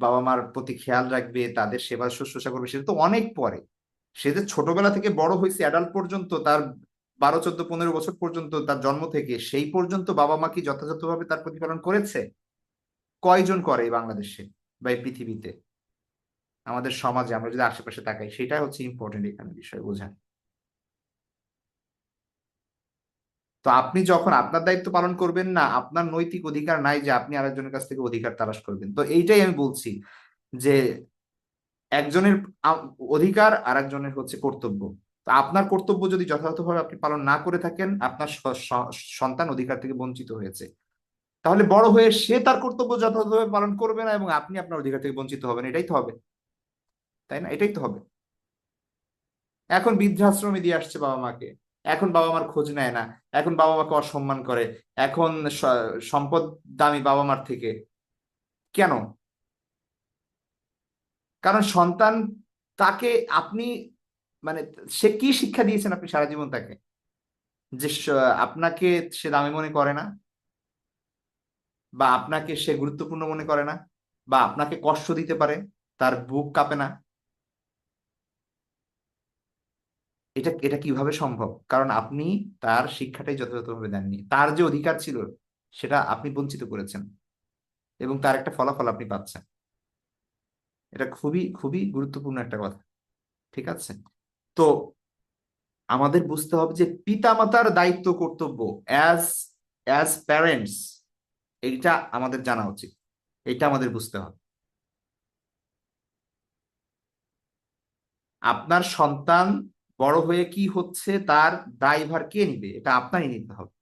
বাবা মার প্রতি খেয়াল রাখবে, তাদের সেবা শুশ্রূষা করবে, সেটা তো অনেক পরে। সে যে ছোটবেলা থেকে বড় হয়েছে অ্যাডাল্ট পর্যন্ত, তার 12 14 15 বছর পর্যন্ত, তার জন্ম থেকে সেই পর্যন্ত বাবা মা কি যথাযথভাবে তার প্রতিপালন করেছে? কয়জন করে এই বাংলাদেশে বা এই পৃথিবীতে, আমাদের সমাজে আমরা যদি আশেপাশে তাকাই? সেটা হচ্ছে ইম্পর্টেন্ট এখানে বিষয় বোঝা। তো আপনি যখন আপনার দায়িত্ব পালন করবেন না, আপনার নৈতিক অধিকার নাই যে আপনি আরেকজনের কাছ থেকে অধিকার তালাশ করবেন। তো এইটাই আমি বলছি, যে একজনের অধিকার আর একজনের হচ্ছে কর্তব্য। তো আপনার কর্তব্য যদি যথাযথভাবে আপনি পালন না করে থাকেন, আপনার সন্তান অধিকার থেকে বঞ্চিত হয়েছে। তাহলে বড় হয়ে সে তার কর্তব্য যথাযথভাবে পালন করবে না, এবং আপনি আপনার অধিকার থেকে বঞ্চিত হবেন। এটাই তো হবে, তাই না? এটাই তো হবে। এখন বৃদ্ধাশ্রমে দিয়ে আসছে বাবা মাকে, এখন বাবা মার খোঁজ নেয় না, এখন বাবা মাকে অসম্মান করে, এখন সম্পদ দামি বাবা মার থেকে। কেন? কারণ সন্তান তাকে, আপনি মানে সে কি শিক্ষা দিয়েছেন আপনি সারা জীবন তাকে? যে আপনাকে সে দামি মনে করে না, বা আপনাকে সে গুরুত্বপূর্ণ মনে করে না, বা আপনাকে কষ্ট দিতে পারে, তার বুক কাঁপে না। এটা এটা কিভাবে সম্ভব? কারণ আপনি তার শিক্ষাটাই যথাযথভাবে দেননি। তার যে অধিকার ছিল সেটা আপনি বঞ্চিত করেছেন, এবং তার একটা ফলাফল আপনি পাচ্ছেন। এটা খুবই খুবই গুরুত্বপূর্ণ একটা কথা। ঠিক আছে, তো আমাদের বুঝতে হবে যে পিতামাতার দায়িত্ব কর্তব্য, অ্যাজ অ্যাজ প্যারেন্টস, এইটা আমাদের জানা উচিত, এটা আমাদের বুঝতে হবে। আপনার সন্তান বড় হয়ে কি হচ্ছে তার দায়ভার কে নিবে? এটা আপনারই নিতে হবে।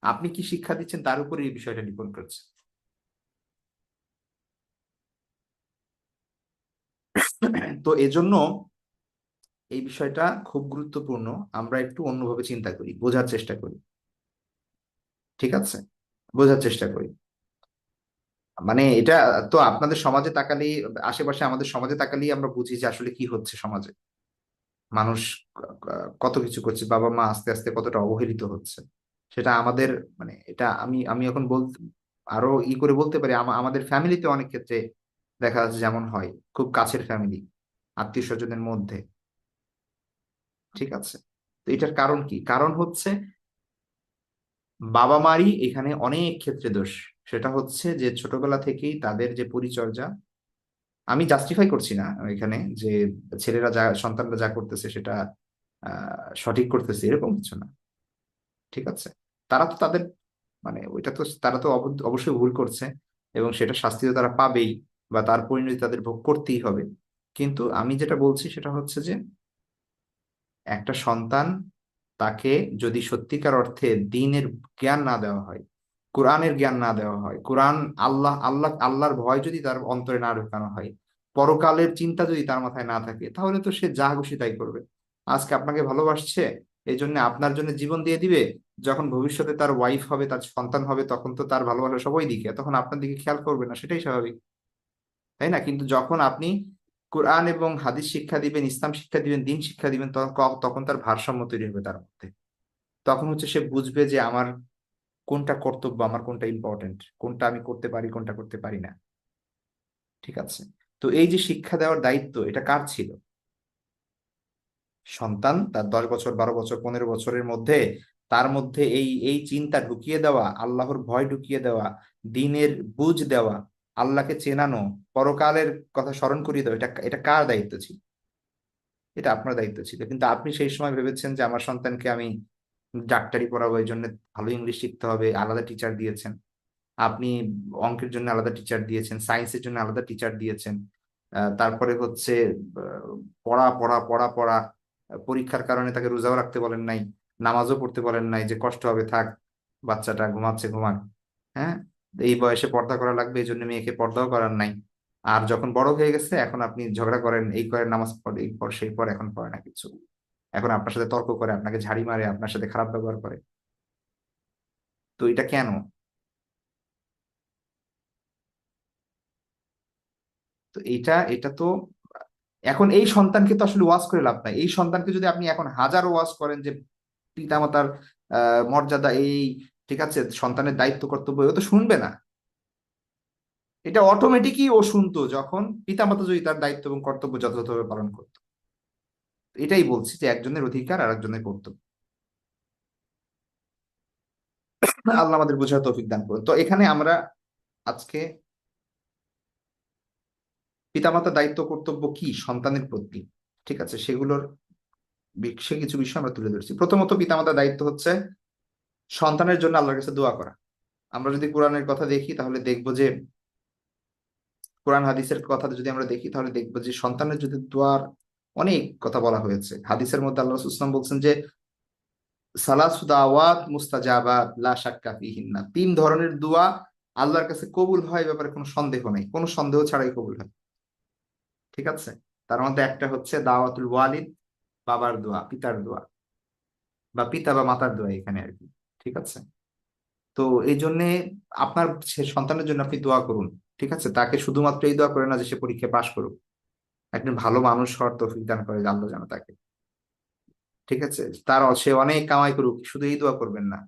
আপনি কি শিক্ষা দিচ্ছেন তার উপরে এই বিষয়টা ডিপেন্ড করছে। তো এজন্য এই বিষয়টা খুব গুরুত্বপূর্ণ। আমরা একটু অন্যভাবে চিন্তা করি, বোঝার চেষ্টা করি। ঠিক আছে, বোঝার চেষ্টা করি। মানে এটা, তো আপনাদের সমাজে তাকালেই, আশেপাশে আমাদের সমাজে তাকালেই আমরা বুঝি যে আসলে কি হচ্ছে সমাজে। মানুষ কত কিছু করছে, বাবা মা আস্তে আস্তে কতটা অবহেলিত হচ্ছে। সেটা আমাদের, মানে এটা আমি আমি এখন বলতে, আরো করে বলতে পারি, আমাদের ফ্যামিলিতে অনেক ক্ষেত্রে দেখা যাচ্ছে যেমন হয়, খুব কাছের ফ্যামিলি, আত্মীয় স্বজনের মধ্যে। ঠিক আছে, তো এটার কারণ কি? কারণ হচ্ছে বাবা মারই এখানে অনেক ক্ষেত্রে দোষ। সেটা হচ্ছে যে ছোটবেলা থেকেই তাদের যে পরিচর্যা, আমি জাস্টিফাই করছি না এখানে যে ছেলেরা যা, সন্তানরা যা করতেছে সেটা সঠিক করতেছে এরকম কিছু না। ঠিক আছে, তারা তো তাদের, মানে ওইটা তো তারা তো অবশ্যই ভুল করছে, এবং সেটা শাস্তি তো তারা পাবেই, বা তার পরিণতি তাদের ভোগ করতেই হবে। কিন্তু আমি যেটা বলছি সেটা হচ্ছে যে একটা সন্তান, তাকে যদি সত্যিকার অর্থে দ্বীনের জ্ঞান না দেওয়া হয়, কোরআনের জ্ঞান না দেওয়া হয়, কোরআন, আল্লাহর ভয় যদি তার অন্তরে না ঢোকানো হয়, পরকালের চিন্তা যদি তার মাথায় না থাকে, তাহলে তো সে যা খুশি তাই করবে। আজকে আপনাকে ভালোবাসছে, এই জন্য আপনার জন্য জীবন দিয়ে দিবে। যখন ভবিষ্যতে তার ওয়াইফ হবে, তার সন্তান হবে, তখন তো তার ভালোবাসা সবাই দিকে, তখন আপনার দিকে খেয়াল করবে না, সেটাই স্বাভাবিক। তাই না? কিন্তু যখন আপনি কোরআন এবং হাদিস শিক্ষা দিবেন, ইসলাম শিক্ষা দিবেন, দিন শিক্ষা দিবেন, তখন তার ভারসাম্য তৈরি হবে তার মধ্যে। তখন হচ্ছে সে বুঝবে যে আমার কোনটা কর্তব্য, আমার কোনটা ইম্পর্টেন্ট, কোনটা আমি করতে পারি, কোনটা করতে পারি না। ঠিক আছে? তো এই যে শিক্ষা দেওয়ার দায়িত্ব, এটা কার ছিল? সন্তান তার 10 বছর, 12 বছর, 15 বছরের মধ্যে তার মধ্যে এই এই চিন্তা ঢুকিয়ে দেওয়া, আল্লাহর ভয় ঢুকিয়ে দেওয়া, দিনের বুঝ দেওয়া, আল্লাহকে চেনানো, পরকালের কথা স্মরণ করিয়ে দেওয়া, এটা এটা কার দায়িত্ব ছিল? এটা আপনার দায়িত্ব ছিল। কিন্তু আপনি সেই সময় ভেবেছেন যে আমার সন্তানকে আমি ডাক্তারি পড়াবো, এই জন্য ভালো ইংলিশ শিখতে হবে, আলাদা টিচার দিয়েছেন। আপনি অঙ্কের জন্য আলাদা টিচার দিয়েছেন, সায়েন্সের জন্য আলাদা টিচার দিয়েছেন। তারপরে হচ্ছে পড়া পড়া পড়া পড়া, পরীক্ষার কারণে তাকে রোজাও রাখতে বলেন নাই, নামাজও পড়তে বলেন নাই, যে কষ্ট হবে থাক, বাচ্চাটা ঘুমাচ্ছে ঘুমাক। হ্যাঁ, এই বয়সে পর্দা করা লাগবে, এই জন্য মেয়েকে পর্দাও করার নাই। আর যখন বড় হয়ে গেছে, এখন আপনি ঝগড়া করেন, এই করেন, নামাজ পড়ে, এই পর সেই পর, এখন পড়ে না কিছু। এখন আপনার সাথে তর্ক করে, আপনাকে ঝাড়ি মারে, আপনার সাথে খারাপ ব্যবহার করে। তো এটা কেন? তো এটা এটা তো এখন এই সন্তানকে তো আসলে ওয়াজ করে লাভ নাই। এই সন্তানকে যদি আপনি এখন হাজারো ওয়াজ করেন যে পিতামাতার মর্যাদা এই, ঠিক আছে, সন্তানের দায়িত্ব কর্তব্য, ও তো শুনবে না। এটা অটোমেটিকই ও শুনতো যখন পিতামাতা যদি তার দায়িত্ব এবং কর্তব্য যথাযথভাবে পালন করতো। এটাই বলছি যে একজনের অধিকার আর একজনের কর্তব্য। আল্লাহ আমাদের বোঝার তৌফিক দান করুন। তো এখানে আমরা আজকে পিতামাতার দায়িত্ব কর্তব্য কি সন্তানের প্রতি, ঠিক আছে, সেগুলোর সে কিছু বিষয় আমরা তুলে ধরছি। প্রথমত, পিতামাতার দায়িত্ব হচ্ছে সন্তানের জন্য আল্লাহর কাছে দোয়া করা। আমরা যদি কোরআনের কথা দেখি তাহলে দেখবো যে, কোরআন হাদিসের কথা যদি আমরা দেখি তাহলে দেখবো যে সন্তানের যদি দোয়ার অনেক কথা বলা হয়েছে। হাদিসের মধ্যে আল্লাহ রাসূল সাল্লাল্লাহু আলাইহি ওয়াসাল্লাম বলছেন যে সালাসু দাওয়াত মুস্তাজাবাত লা শাক্কা ফিহিন্না, 3 ধরনের দোয়া আল্লাহর কাছে কবুল হয়, এ ব্যাপারে কোনো সন্দেহ নেই, কোনো সন্দেহ ছাড়াই কবুল হয়। ঠিক আছে? তার মধ্যে একটা হচ্ছে দাওয়াতুল ওয়ালিদ, বাবার দোয়া, পিতার দোয়া, বা পিতা বা মাতার দোয়া এখানে আর কি। ঠিক আছে? তো এই জন্যে আপনার সন্তানের জন্য আপনি দোয়া করুন। ঠিক আছে? তাকে শুধুমাত্র এই দোয়া করে না যে সে পরীক্ষায় পাশ করুক, একজন ভালো মানুষ হওয়ার তৌফিক দান করে আল্লাহ যেন তাকে। ঠিক আছে? তার সে অনেক কামাই করুক, শুধু এই দোয়া করবেন না,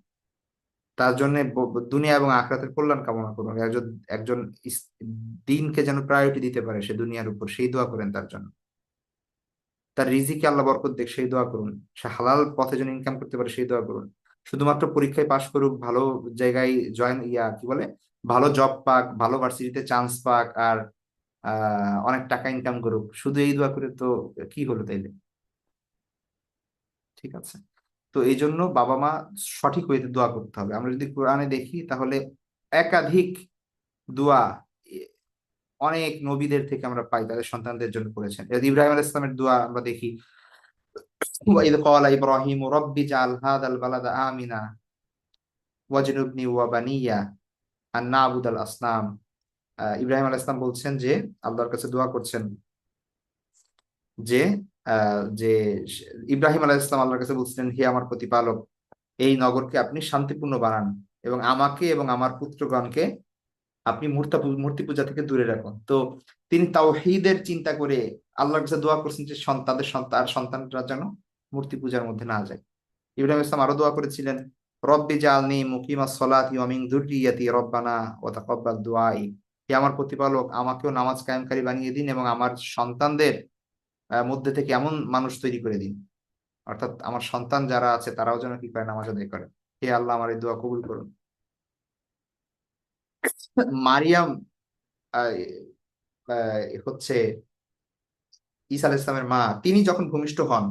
তার জন্য দুনিয়া এবং আখিরাতের কল্যাণ কামনা করুন। একজন একজন দিনকে যেন প্রায়োরিটি দিতে পারে সে দুনিয়ার উপর, সেই দোয়া করেন তার জন্য। তার রিজিকে আল্লাহ বরকত দেখ, সেই দোয়া করুন। সে হালাল পথে যেন ইনকাম করতে পারে, সেই দোয়া করুন। শুধুমাত্র পরীক্ষায় পাশ করুক, ভালো জায়গায় জয়েন, কি বলে, ভালো জব পাক, ভালো ভার্সিটিতে চান্স পাক, আর অনেক টাকা ইনকাম করুক, শুধু এই দোয়া করে তো কি হলো তাইলে? ঠিক আছে? তো এই জন্য বাবা মা সঠিক ওয়েতে দোয়া করতে হবে। আমরা যদি কোরআনে দেখি তাহলে একাধিক দোয়া এ- অনেক নবীদের থেকে আমরা পাই, তাদের সন্তানদের জন্য করেছেন। ইব্রাহিম আলাইহিস সালামের দোয়া আমরা দেখি, ওয়াইদ ক্বালা ইব্রাহিম রব্বি জাআল হাযাল বালাদা আমিনা ওয়াজনুবনি ওয়া বানিয়া আন না'বুদাল আসনাম। ইব্রাহিম আলাইহিস সালাম বলছেন যে, আল্লাহর কাছে দোয়া করছেন যে, যে ইব্রাহিম আলাইহিস সালাম আল্লাহর কাছে বলছিলেন, হে আমার প্রতিপালক, এই নগরকে আপনি শান্তিপূর্ণ বানান এবং আমাকে এবং আমার পুত্রগণকে আপনি মূর্তি পূজা থেকে দূরে রাখুন। তো তিনি তাওহীদের চিন্তা করে আল্লাহর কাছে দোয়া করছেন যে তাদের তার সন্তানরা যেন মূর্তি পূজার মধ্যে না যায়। ইব্রাহিম ইসলাম আরো দোয়া করেছিলেন, রব্বি জাআলনি মুকিমাস সলাতি ওয়া মিন যুররিয়াতি রব্বানা ওয়া তাকাব্বাল দুআই। হে আমার প্রতিপালক, আমাকেও নামাজ কায়েমকারী বানিয়ে দিন এবং আমার সন্তানদের মধ্যে থেকে এমন মানুষ তৈরি করে দিন, অর্থাৎ আমার সন্তান যারা আছে তারাও যেন কি করে, নামাজ আদায় করে। হে আল্লাহ, আমার এই দোয়া কবুল করুন। মারিয়াম আহ, হচ্ছে ঈসা আলাইহিস সালামের মা, তিনি যখন ভূমিষ্ঠ হন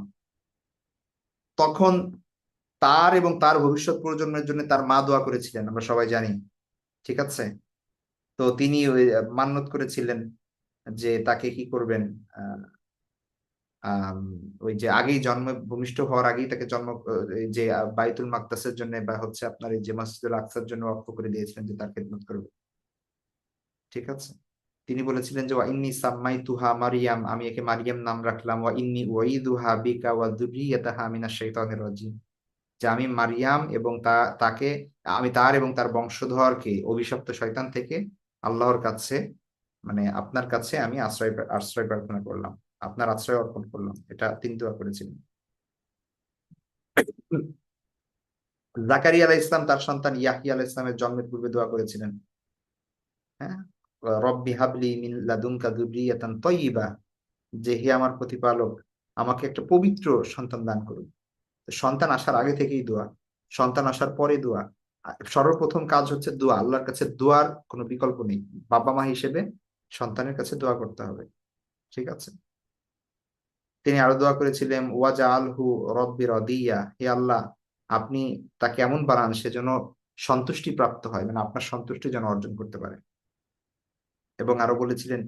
তখন তার এবং তার ভবিষ্যৎ প্রজন্মের জন্য তার মা দোয়া করেছিলেন, আমরা সবাই জানি। ঠিক আছে? তো তিনি ওই মান্নত করেছিলেন যে তাকে কি করবেন, আহ, আম, ওই যে আগেই জন্ম, ভূমিষ্ঠ হওয়ার আগেই তাকে জন্ম, এই যে বাইতুল মাকদাসের জন্য বা হচ্ছে আপনার এই যে মসজিদুল আকসার জন্য ওয়াকফ করে দিয়েছিলেন যে তার খেদমত করবে। ঠিক আছে? তিনি বলেছিলেন যে ওয়া ইন্নী সাম্মাইতুহা মারিয়াম, আমি একে মারিয়াম নাম রাখলাম, ওয়া ইন্নী উঈদুহা বিকা ওয়া যুররিয়াতাহা মিনাশ শাইতানির রাজিম, যে আমি মারিয়াম এবং তাকে, আমি তার এবং তার বংশধরকে অভিশপ্ত শয়তান থেকে আল্লাহর কাছে মানে আপনার কাছে আমি আশ্রয় আশ্রয় প্রার্থনা করলাম, আপনার আশ্রয় অর্পণ করলাম, এটা তিনি দোয়া করেছিলেন। জাকারিয়া আলাইহিস সালাম তার সন্তান ইয়াহইয়া আলাইহিস সালামের জন্মের পূর্বে দোয়া করেছিলেন, হ্যাঁ, রব্বি হাবলি মিন লাদুনকা যুররিয়াতান তাইয়্যিবা, যে হে আমার প্রতিপালক, আমাকে একটা পবিত্র সন্তান দান করুন। তো সন্তান আসার আগে থেকেই দোয়া, সন্তান আসার পরে দোয়া। সর্বপ্রথম কাজ হচ্ছে দোয়া, আল্লাহর কাছে দোয়ার কোনো বিকল্প নেই। বাবা মা হিসেবে সন্তানের কাছে দোয়া করতে হবে, ঠিক আছে। তিনি আরো দোয়া করেছিলেন ওয়াজা আলহু রব্বি রদিয়া, হে আল্লাহ, আপনি তাকে এমন বানান সে যেন সন্তুষ্টি প্রাপ্ত হয়, মানে আপনার সন্তুষ্টি যেন অর্জন করতে পারে। এবং আরো বলেছিলেন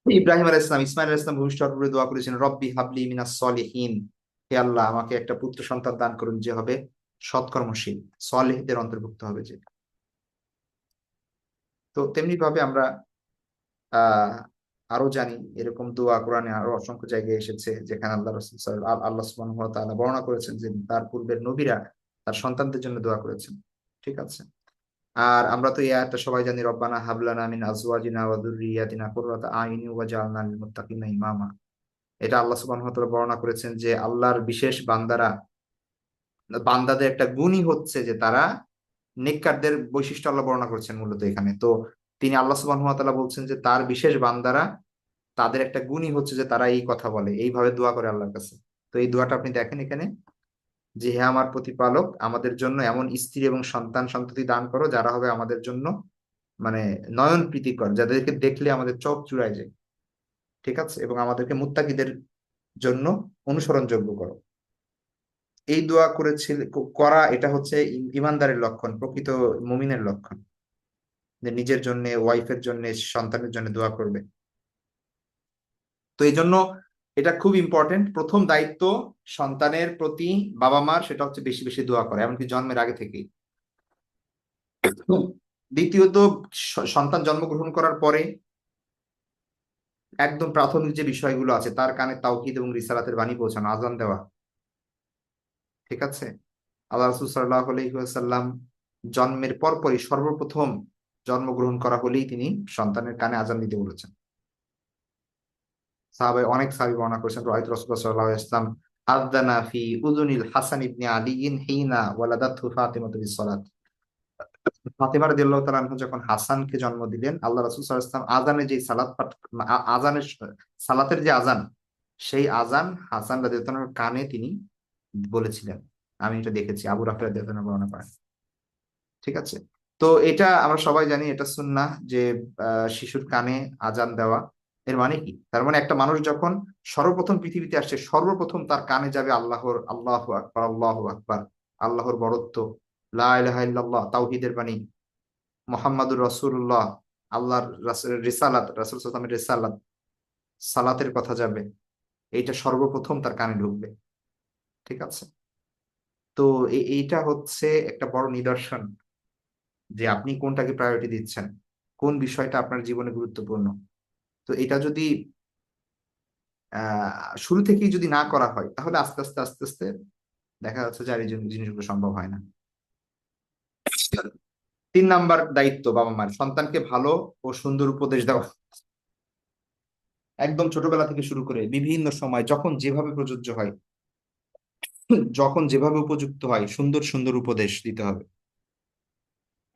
ইব্রাহিম আলাইহিস সালাম, ইসমাইল আলাইহিস সালাম ভূমিষ্ঠ হওয়ার পূর্বে দোয়া করেছেন রব্বি হাবলি মিনাস সলিহিন, হে আল্লাহ, আমাকে একটা পুত্র সন্তান দান করুন যে হবে সৎকর্মশীল, সলিহদের অন্তর্ভুক্ত হবে যে। তো তেমনি ভাবে আমরা আহ আরো জানি এরকম দোয়া কোরআনে আরো অসংখ্য জায়গায় এসেছে, যেখানে আল্লাহ রাসূল আল্লাহ সুবহানাহু ওয়া তাআলা বর্ণনা করেছেন যে তার পূর্বের নবীরা তার সন্তানদের জন্য দোয়া করেছেন, ঠিক আছে। আর আমরা তো এই আয়াতটা সবাই জানি, রব্বানা হাবলানা মিন আজওয়াজিনা ওয়া যুররিয়াতিনা কুররাতা আইনি ওয়াজআলনা লিল মুত্তাকিনা ইমামা। এটা আল্লাহ সুবহানাহু ওয়া তাআলা বর্ণনা করেছেন যে আল্লাহর বিশেষ বান্দারা, বান্দাদের একটা গুণই হচ্ছে যে তারা নেককারদের বৈশিষ্ট্য আল্লাহ বর্ণনা করছেন মূলত এখানে। তো তিনি আল্লাহ সুবহানাহু ওয়া তাআলা বলছেন যে তার বিশেষ বান্দারা, তাদের একটা গুণই হচ্ছে যে তারা এই কথা বলে, এইভাবে দোয়া করে আল্লাহর কাছে। তো এই দোয়াটা আপনি দেখেন এখানে, যে হে আমার প্রতিপালক, আমাদের জন্য এমন স্ত্রী এবং সন্তান সন্ততি দান করো যারা হবে আমাদের জন্য মানে নয়ন প্রীতিকর, যাদেরকে দেখলে আমাদের চোখ জুড়ায় যায়, ঠিক আছে, এবং আমাদেরকে মুত্তাকিদের জন্য অনুসরণযোগ্য করো। এই দোয়া করেছিল, করা এটা হচ্ছে ইমানদারের লক্ষণ, প্রকৃত মুমিনের লক্ষণ, যে নিজের জন্য, ওয়াইফের জন্য, সন্তানের জন্য দোয়া করবে। তো এই জন্য এটা খুব ইম্পর্টেন্ট, প্রথম দায়িত্ব সন্তানের প্রতি বাবা মার, সেটা হচ্ছে বেশি বেশি দোয়া করা, এমনকি জন্মের আগে থেকেই। দ্বিতীয়ত, সন্তান জন্মগ্রহণ করার পরে একদম প্রাথমিক যে বিষয়গুলো আছে, তার কানে তাওহীদ এবং রিসালাতের বাণী পৌঁছানো, আজান দেওয়া, ঠিক আছে। আল্লাহ রাসূল সাল্লাল্লাহু আলাইহি ওয়াসাল্লাম জন্মের পরপরই সর্বপ্রথম জন্মগ্রহণ করা হলেই তিনি সন্তানের কানে আজান দিতে বলেছেন। অনেক সাহাবী বর্ণনা করেছেন, রাআইতু রাসূলুল্লাহ সাল্লাল্লাহু আলাইহি ওয়াসাল্লাম আযানা ফি উযুনিল হাসান ইবনে আলী হিনা ওয়ালাদাতহু ফাতিমাতু বিসসালাত। ফাতিমা রাদিয়াল্লাহু তাআলা আনহা যখন হাসানকে জন্ম দিলেন, আল্লাহ রাসূল সাল্লাল্লাহু আলাইহি ওয়াসাল্লাম আযানে যে সালাত পাঠ, আযানের সালাতের যে আযান, সেই আযান হাসান রাদিয়াল্লাহু তাআলার কানে তিনি বলেছিলেন। আমি এটা দেখেছি, আবু রাফি রাদিয়াল্লাহু তাআলা বর্ণনা করেন, ঠিক আছে। তো এটা আমরা সবাই জানি, এটা সুন্নাহ যে শিশুর কানে আজান দেওয়া। এর মানে কি? তার মানে একটা মানুষ যখন সর্বপ্রথম পৃথিবীতে আসছে, সর্বপ্রথম তার কানে যাবে আল্লাহর আল্লাহু আকবার, আল্লাহু আকবার, আল্লাহর বড়ত্ব, লা ইলাহা ইল্লাল্লাহ, তাওহীদের বাণী, মুহাম্মাদুর রাসূলুল্লাহ, আল্লাহর রাসূলের রিসালাত, রাসূল সাল্লাল্লাহু আলাইহি ওয়াসাল্লামের রিসালাত, সালাতের কথা যাবে, এইটা সর্বপ্রথম তার কানে ঢুকবে, ঠিক আছে। তো এইটা হচ্ছে একটা বড় নিদর্শন যে আপনি কোনটাকে প্রায়োরিটি দিচ্ছেন, কোন বিষয়টা আপনার জীবনে গুরুত্বপূর্ণ। তো এটা যদি শুরু থেকেই যদি না করা হয়, তাহলে আস্তে আস্তে আস্তে আস্তে দেখা যাচ্ছে যে আর এই জিনিসগুলো সম্ভব হয় না। 3 নাম্বার দায়িত্ব বাবা মার, সন্তানকে ভালো ও সুন্দর উপদেশ দেওয়া। একদম ছোটবেলা থেকে শুরু করে বিভিন্ন সময় যখন যেভাবে প্রযোজ্য হয়, যখন যেভাবে উপযুক্ত হয়, সুন্দর সুন্দর উপদেশ দিতে হবে।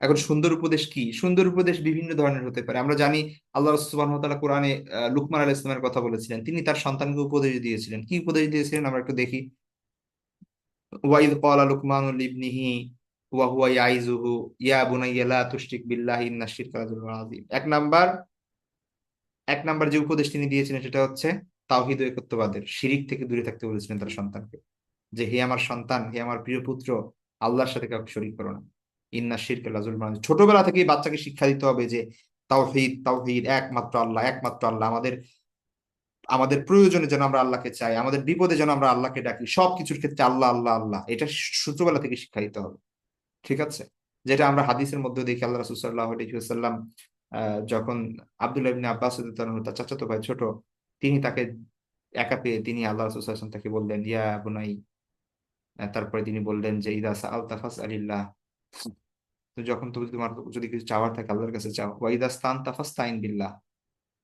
এখন সুন্দর উপদেশ কি? সুন্দর উপদেশ বিভিন্ন ধরনের হতে পারে। আমরা জানি আল্লাহ রাসূল সুবহানাহু ওয়া তাআলা কোরআনে লুকমান আলাইহিস সালামের কথা বলেছিলেন, তিনি তার সন্তানকে উপদেশ দিয়েছিলেন। কি উপদেশ দিয়েছিলেন আমরা একটু দেখি। ওয়াইদ ক্বালা লুকমানু লিবনিহি ওয়া হুয়া ইয়াইজুহু ইয়া বুনাইয়া লা তুশরিক বিল্লাহি ইন্নাশ শিরকা লাযুলমুন আযীম। এক নাম্বার যে উপদেশ তিনি দিয়েছিলেন সেটা হচ্ছে তাওহীদ ও একত্ববাদের, শিরিক থেকে দূরে থাকতে বলেছিলেন তার সন্তানকে, যে হে আমার সন্তান, হে আমার প্রিয় পুত্র, আল্লাহর সাথে কাউকে শরীক করো না, ইন্নাশ শিরকা লাযুলমুন আযীম। ছোটবেলা থেকেই বাচ্চাকে শিক্ষা দিতে হবে যে তাওহীদ, তাওহীদ, একমাত্র আল্লাহ, একমাত্র আল্লাহ, আমাদের আমাদের প্রয়োজনে যেন আমরা আল্লাহকে চাই, আমাদের বিপদে যেন আমরা আল্লাহকে ডাকি, সবকিছুর ক্ষেত্রে আল্লাহ আল্লাহ আল্লাহ, এটা ছোটবেলা থেকে শিক্ষা দিতে হবে, ঠিক আছে। যেটা আমরা হাদিসের মধ্যে দেখি, আল্লাহ রাসূল সাল্লাল্লাহু আলাইহি ওয়াসাল্লাম যখন আব্দুল্লাহ ইবনে আব্বাস রাদিয়াল্লাহু আনহু, তার চাচাতো ভাই ছোট, তিনি তাকে একা পেয়ে তিনি আল্লাহ রাসূল সাল্লাল্লাহু আলাইহি ওয়াসাল্লাম তাকে বললেন ইয়া বুনাই, তারপরে তিনি বললেন যে ইদা সাআলতা ফাসআলিল্লাহ, তো যখন তুমি তোমার যদি কিছু চাওয়ার থাকে আল্লাহর কাছে চাও, ওয়াইদাস্তানতা ফাস্তাইন বিল্লাহ,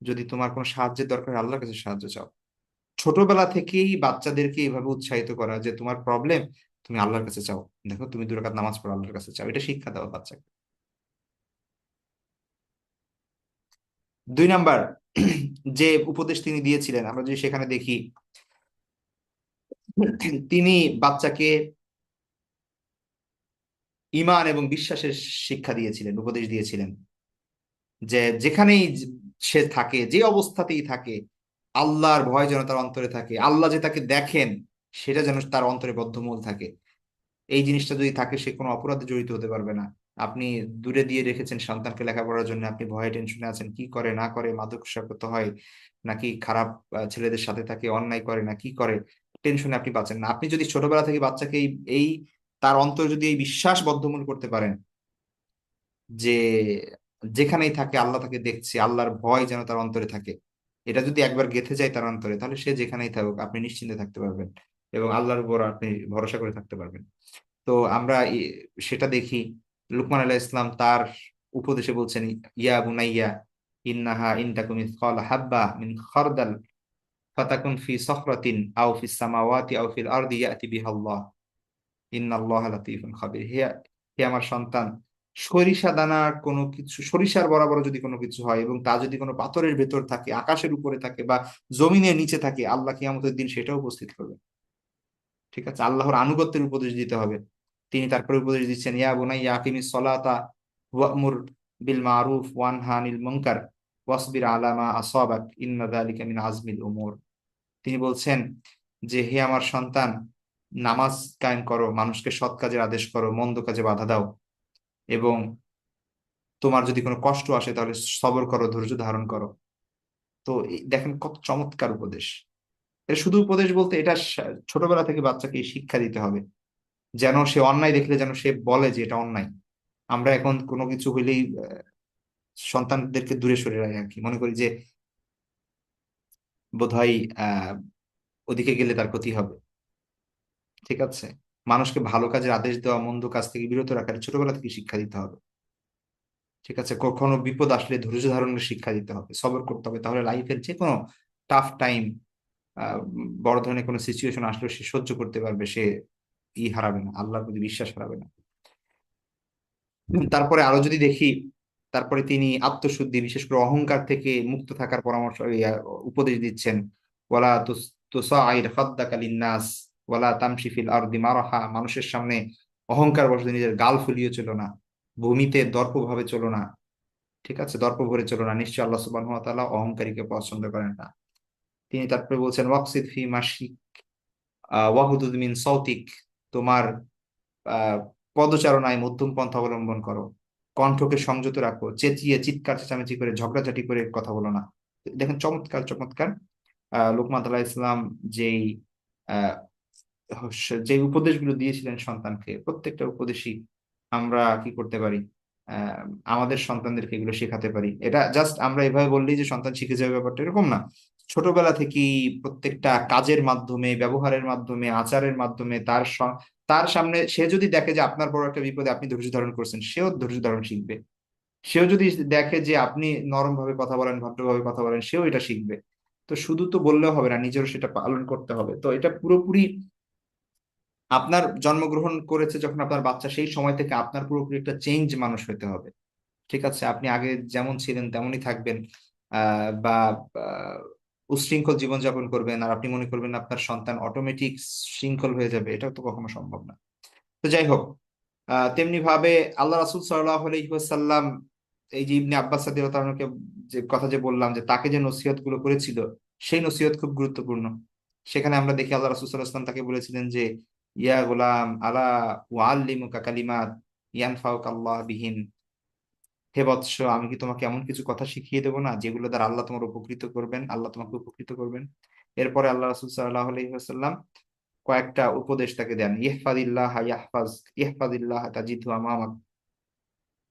যদি তোমার কোনো সাহায্যের দরকার আল্লাহর কাছে সাহায্য চাও। ছোটবেলা থেকেই বাচ্চাদেরকে এইভাবে উৎসাহিত করা যে তোমার প্রবলেম, তুমি আল্লাহর কাছে চাও, দেখো তুমি 2 রাকাত নামাজ পড়ো আল্লাহর কাছে চাও, এটা শিক্ষা দেওয়া বাচ্চাকে। 2 নাম্বার, যে উপদেশ তিনি দিয়েছিলেন আমরা যদি সেখানে দেখি, তিনি বাচ্চাকে ঈমান এবং বিশ্বাসের শিক্ষা দিয়েছিলেন, উপদেশ দিয়েছিলেন যে যেখানেই সে থাকে, যে অবস্থাতেই থাকে, আল্লাহর ভয় যেন তার অন্তরে থাকে, আল্লাহ যে তাকে দেখেন সেটা যেন তার অন্তরে বদ্ধমূল থাকে। এই জিনিসটা যদি থাকে সে কোনো অপরাধে জড়িত হতে পারবে না। আপনি দূরে দিয়ে রেখেছেন সন্তানকে লেখাপড়ার জন্য, আপনি ভয়ে টেনশনে আছেন কি করে না করে, মাদকাসক্ত হয় নাকি খারাপ ছেলেদের সাথে থাকে, অন্যায় করে না কি করে, টেনশনে আপনি বাঁচেন না। আপনি যদি ছোটবেলা থেকে বাচ্চাকে এই তার অন্তর যদি এই বিশ্বাস বদ্ধমূল করতে পারেন যে যেখানেই থাকে আল্লাহ তাকে দেখছে, আল্লাহর ভয় যেন তার অন্তরে থাকে, এটা যদি একবার গেঁথে যায় তার অন্তরে, তাহলে সে যেখানেই থাকুক আপনি নিশ্চিন্তে থাকতে পারবেন এবং আল্লাহর উপর আপনি ভরসা করে থাকতে পারবেন। তো আমরা সেটা দেখি লুকমান আলাইহিস ইসলাম তার উপদেশে বলছেন, ইয়া বুনাইয়া ইন্নাহা ইন তাকুম মিসকাল হাব্বা মিন খারদাল ফাতাকুন ফি সখরাতিন আও ফিস সামাওয়াতি আও ফিল আরদি ইয়াতি বিহাল্লাহ ইন্নাল্লাহা লাতীফুন খাবীর। হে হে আমার সন্তান, সরিষা দানার কোনো কিছু, সরিষার বরাবর যদি কোনো কিছু হয় এবং তা যদি কোনো পাথরের ভেতর থাকে, আকাশের উপরে থাকে বা জমিনের নিচে থাকে, আল্লাহ কিয়ামতের দিন সেটাও উপস্থিত করবে। ঠিক আছে, আল্লাহর আনুগত্যের উপদেশ দিতে হবে। তিনি তারপরে উপদেশ দিচ্ছেন, ইয়া বুনাইয়া আকিমিস সলাতা ওয়া'মুর বিল মারুফ ওয়ানহা আনিল মুনকার ওয়াসবির আলা মা আসাবাক ইন্না যালিকা মিন আজমিল উমুর। তিনি বলছেন যে হে আমার সন্তান, নামাজ কায়েম করো, মানুষকে সৎ কাজের আদেশ করো, মন্দ কাজে বাধা দাও, এবং তোমার যদি কোনো কষ্ট আসে তাহলে সবর করো, ধৈর্য ধারণ করো। তো দেখেন কত চমৎকার উপদেশ। এটা শুধু উপদেশ বলতে, এটা ছোটবেলা থেকে বাচ্চাকে এই শিক্ষা দিতে হবে যেন সে অন্যায় দেখলে যেন সে বলে যে এটা অন্যায়। আমরা এখন কোনো কিছু হইলেই সন্তানদেরকে দূরে সরে রাখি আর কি, মনে করি যে বোধহয় আহ ওদিকে গেলে তার ক্ষতি হবে। ঠিক আছে, মানুষকে ভালো কাজের আদেশ দেওয়া, মন্দ কাজ থেকে বিরত রাখার ছোটবেলা থেকে শিক্ষা দিতে হবে। ঠিক আছে, কখনো বিপদ আসলে ধৈর্য ধারণের শিক্ষা দিতে হবে, সবর করতে হবে, তাহলে লাইফের যে কোনো টাফ টাইম, বড় ধরনের কোনো সিচুয়েশন আসলে সে সহ্য করতে পারবে, সে হারাবে না, আল্লাহর প্রতি বিশ্বাস হারাবে না। তারপরে আরো যদি দেখি, তারপরে তিনি আত্মশুদ্ধি, বিশেষ করে অহংকার থেকে মুক্ত থাকার পরামর্শ, উপদেশ দিচ্ছেন। ওয়ালা তুসাইর খাদ্দাকা লিন্নাস ওয়ালা তামশি ফিল আরদি মারাহা, মানুষের সামনে অহংকার বশত নিজের গাল ফুলিয়ে চলো না, ভূমিতে দর্প ভাবে চলো না। ঠিক আছে, দর্প ভরে চলো না, নিশ্চয় আল্লাহ সুবহানাহু ওয়া তাআলা অহংকারীকে পছন্দ করেন না। তিনি তারপরে বলছেন, ওয়াকসিদ ফি মাশিক ওয়াহুদুদ মিন সাউতিক, তোমার আহ পদচারণায় মধ্যম পন্থা অবলম্বন করো, কণ্ঠকে সংযত রাখো, চেঁচিয়ে চিৎকার চেঁচামেচি করে ঝগড়াঝাটি করে কথা বলো না। দেখেন চমৎকার চমৎকার লোকমান আলাইহিস ইসলাম যেই আহ যে উপদেশগুলো দিয়েছিলেন সন্তানকে, প্রত্যেকটা উপদেশই আমরা কি করতে পারি, আহ আমাদের সন্তানদেরকে এগুলো শেখাতে পারি। এটা জাস্ট আমরা এভাবে বললেই যে সন্তান শিখে যাবে ব্যাপারটা এরকম না। ছোটবেলা থেকেই প্রত্যেকটা কাজের মাধ্যমে, ব্যবহারের মাধ্যমে, আচারের মাধ্যমে তার সামনে সে যদি দেখে যে আপনার বড় একটা বিপদে আপনি ধৈর্য ধারণ করছেন, সেও ধৈর্য ধারণ শিখবে। সেও যদি দেখে যে আপনি নরম ভাবে কথা বলেন, ভদ্রভাবে কথা বলেন, সেও এটা শিখবে। তো শুধু তো বললেও হবে না, নিজেরও সেটা পালন করতে হবে। তো এটা পুরোপুরি আপনার জন্মগ্রহণ করেছে যখন আপনার বাচ্চা, সেই সময় থেকে আপনার পুরোপুরি একটা চেঞ্জ মানুষ হতে হবে। ঠিক আছে, আপনি আগে যেমন ছিলেন তেমনই থাকবেন, বা উচ্ছৃঙ্খল জীবনযাপন করবেন আর আপনি মনে করবেন আপনার সন্তান অটোমেটিক শৃঙ্খল হয়ে যাবে, এটাও তো কখনো সম্ভব না। তো যাই হোক, তেমনি ভাবে আল্লাহ রাসূল সাল্লাল্লাহু আলাইহি ওয়াসাল্লাম, এই যে ইবনে আব্বাস রাদিয়াল্লাহু তাআলা আনহুকে যে কথা যে বললাম যে তাকে যে নসিহত গুলো করেছিল, সেই নসিহত খুব গুরুত্বপূর্ণ। সেখানে আমরা দেখি আল্লাহ রাসূল সাল্লাল্লাহু আলাইহি ওয়াসাল্লাম তাকে বলেছিলেন যে, ইয়া গোলাম আলা উআল্লিমুকা কালিমাত ইয়ানফাউকা আল্লাহ বিহিন, হে বৎস, আমি কি তোমাকে এমন কিছু কথা শিখিয়ে দেবো না যেগুলো দ্বারা আল্লাহ তোমার উপকৃত করবেন, আল্লাহ তোমাকে উপকৃত করবেন। এরপরে আল্লাহ রাসূল সাল্লাল্লাহু আলাইহি ওয়াসাল্লাম কয়েকটা উপদেশ তাকে দেন, ইহফাদিল্লাহ ইয়াহফাজ, ইহফাদিল্লাহ তাজিদহু আমামাক,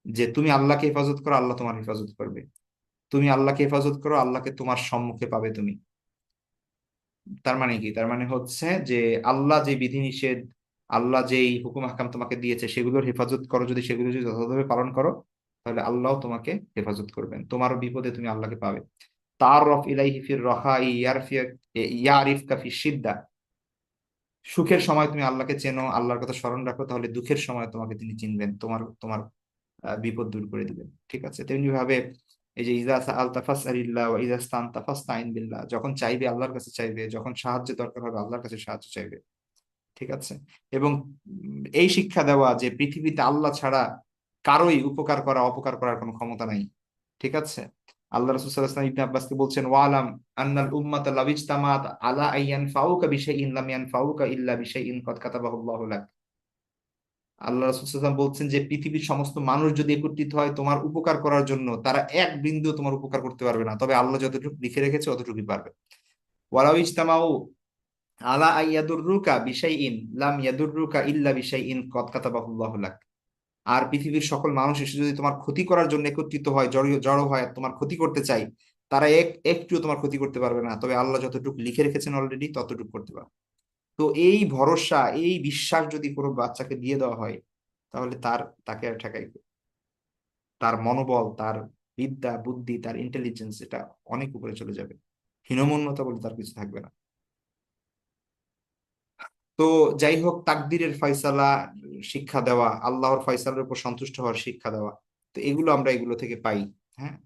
যে তুমি আল্লাহকে হেফাজত করো আল্লাহ তোমার হেফাজত করবে, তুমি আল্লাহকে হেফাজত করো আল্লাহকে তোমার সম্মুখে পাবে তুমি। তার মানে কি? তার মানে হচ্ছে যে আল্লাহ যে বিধিনিষেধ আল্লাহ যেই হুকুম হাকাম তোমাকে দিয়েছে সেগুলোর হেফাজত করো, যদি সেগুলো যদি যথাযথভাবে পালন করো, তাহলে আল্লাহ তোমাকে হেফাজত করবেন, তোমারও বিপদে তুমি আল্লাহকে পাবে। তাআররাফ ইলাইহি ফির রাখাই ইয়ারিফকা ফিশ সিদ্দা। সুখের সময় তুমি আল্লাহকে চেনো, আল্লাহর কথা স্মরণ রাখো, তাহলে দুঃখের সময় তোমাকে তিনি চিনবেন, তোমার তোমার বিপদ দূর করে দিবেন। ঠিক আছে, তেমনি ভাবে এই যে ইজা সাআলতা ফাসআলিল্লাহ ওয়া ইজা ইসতানতা ফাসতাইন বিল্লাহ, যখন চাইবে আল্লাহর কাছে চাইবে, যখন সাহায্যের দরকার হবে আল্লাহর কাছে সাহায্য চাইবে। ঠিক আছে, এবং এই শিক্ষা দেওয়া যে পৃথিবীতে আল্লাহ ছাড়া কারোই উপকার করা অপকার করার কোনো ক্ষমতা নাই। ঠিক আছে, আল্লাহ রাসূল সাল্লাল্লাহু আলাইহি ওয়াসাল্লাম ইবনে আব্বাসকে বলছেন, ওয়ালাম আন্নাল উম্মাতা লাউ ইজতামাআত আলা আইয়ান ফাউকা বিশাইইন লাম ইয়ানফাউকা ইল্লা বিশাইইন কদ কাতাবাহু আল্লাহু লাক। আল্লাহ রাসূল সাল্লাল্লাহু আলাইহি ওয়াসাল্লাম বলছেন যে পৃথিবীর সমস্ত মানুষ যদি একত্রিত হয় তোমার উপকার করার জন্য, তারা এক বিন্দু তোমার উপকার করতে পারবে না, তবে আল্লাহ যতটুকু লিখে রেখেছে অতটুকুই পারবে। ওয়ালাউ ইজতামাউ আলা আইয়াদুররুকা বিশাইইন লাম ইয়াদুররুকা ইল্লা বিশাইইন কদ কাতাবাহু আল্লাহু লাক। আর পৃথিবীর সকল মানুষ এসে যদি তোমার ক্ষতি করার জন্য একত্রিত হয়, জড়ো হয়, আর তোমার ক্ষতি করতে চাই, তারা একটুও তোমার ক্ষতি করতে পারবে না, তবে আল্লাহ যতটুকু লিখে রেখেছেন অলরেডি ততটুকু করতে পারবে। তো এই ভরসা, এই বিশ্বাস যদি কোনো বাচ্চাকে দিয়ে দেওয়া হয়, তাহলে তাকে আর ঠেকাই, তার মনোবল, তার বিদ্যা বুদ্ধি, তার ইন্টেলিজেন্স, এটা অনেক উপরে চলে যাবে, হীনমন্যতা বলে তার কিছু থাকবে না। তো যাই হোক, তাকদিরের ফয়সালা শিক্ষা দেওয়া, আল্লাহর ফয়সালার উপর সন্তুষ্ট হওয়ার শিক্ষা দেওয়া, তো এগুলো আমরা এগুলো থেকে পাই। হ্যাঁ,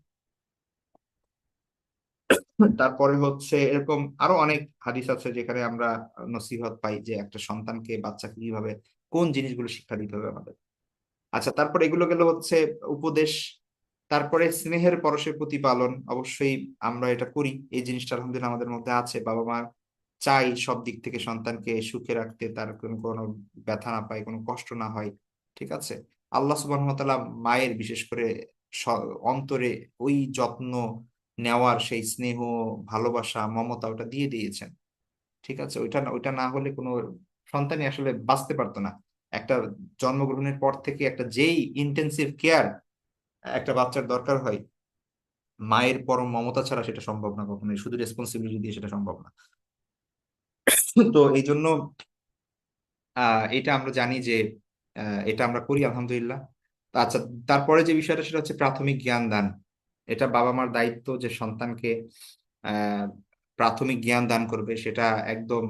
তারপরে হচ্ছে এরকম আরো অনেক হাদিস আছে যেখানে আমরা নসিহত পাই যে একটা সন্তানকে, বাচ্চাকে কিভাবে কোন জিনিসগুলো শিক্ষা দিতে হবে আমাদের। আচ্ছা, তারপরে এগুলো গেল হচ্ছে উপদেশ। তারপরে স্নেহের পরশের প্রতিপালন, অবশ্যই আমরা এটা করি, এই জিনিসটা আলহামদুলিল্লাহ আমাদের মধ্যে আছে। বাবা মা চাই সব দিক থেকে সন্তানকে সুখে রাখতে, তার কোনো কোনো ব্যথা না পায়, কোনো কষ্ট না হয়। ঠিক আছে, আল্লাহ সুবহানাহু ওয়া তাআলা মায়ের বিশেষ করে অন্তরে ওই যত্ন নেওয়ার সেই স্নেহ, ভালোবাসা, মমতা ওটা দিয়ে দিয়েছেন। ঠিক আছে, ওইটা না হলে কোনো সন্তানই আসলে বাঁচতে পারতো না। একটা জন্মগ্রহণের পর থেকে একটা যেই ইন্টেন্সিভ কেয়ার একটা বাচ্চার দরকার হয়, মায়ের পরম মমতা ছাড়া সেটা সম্ভব না কখনোই, শুধু রেসপন্সিবিলিটি দিয়ে সেটা সম্ভব না। তো এই জন্য এটা আমরা জানি যে এটা আমরা করি আলহামদুলিল্লাহ। তো আচ্ছা, তারপরে যে বিষয়টা সেটা হচ্ছে প্রাথমিক জ্ঞান দান। এটা বাবা মার দায়িত্ব যে সন্তানকে আহ প্রাথমিক জ্ঞান দান করবে, সেটা একদম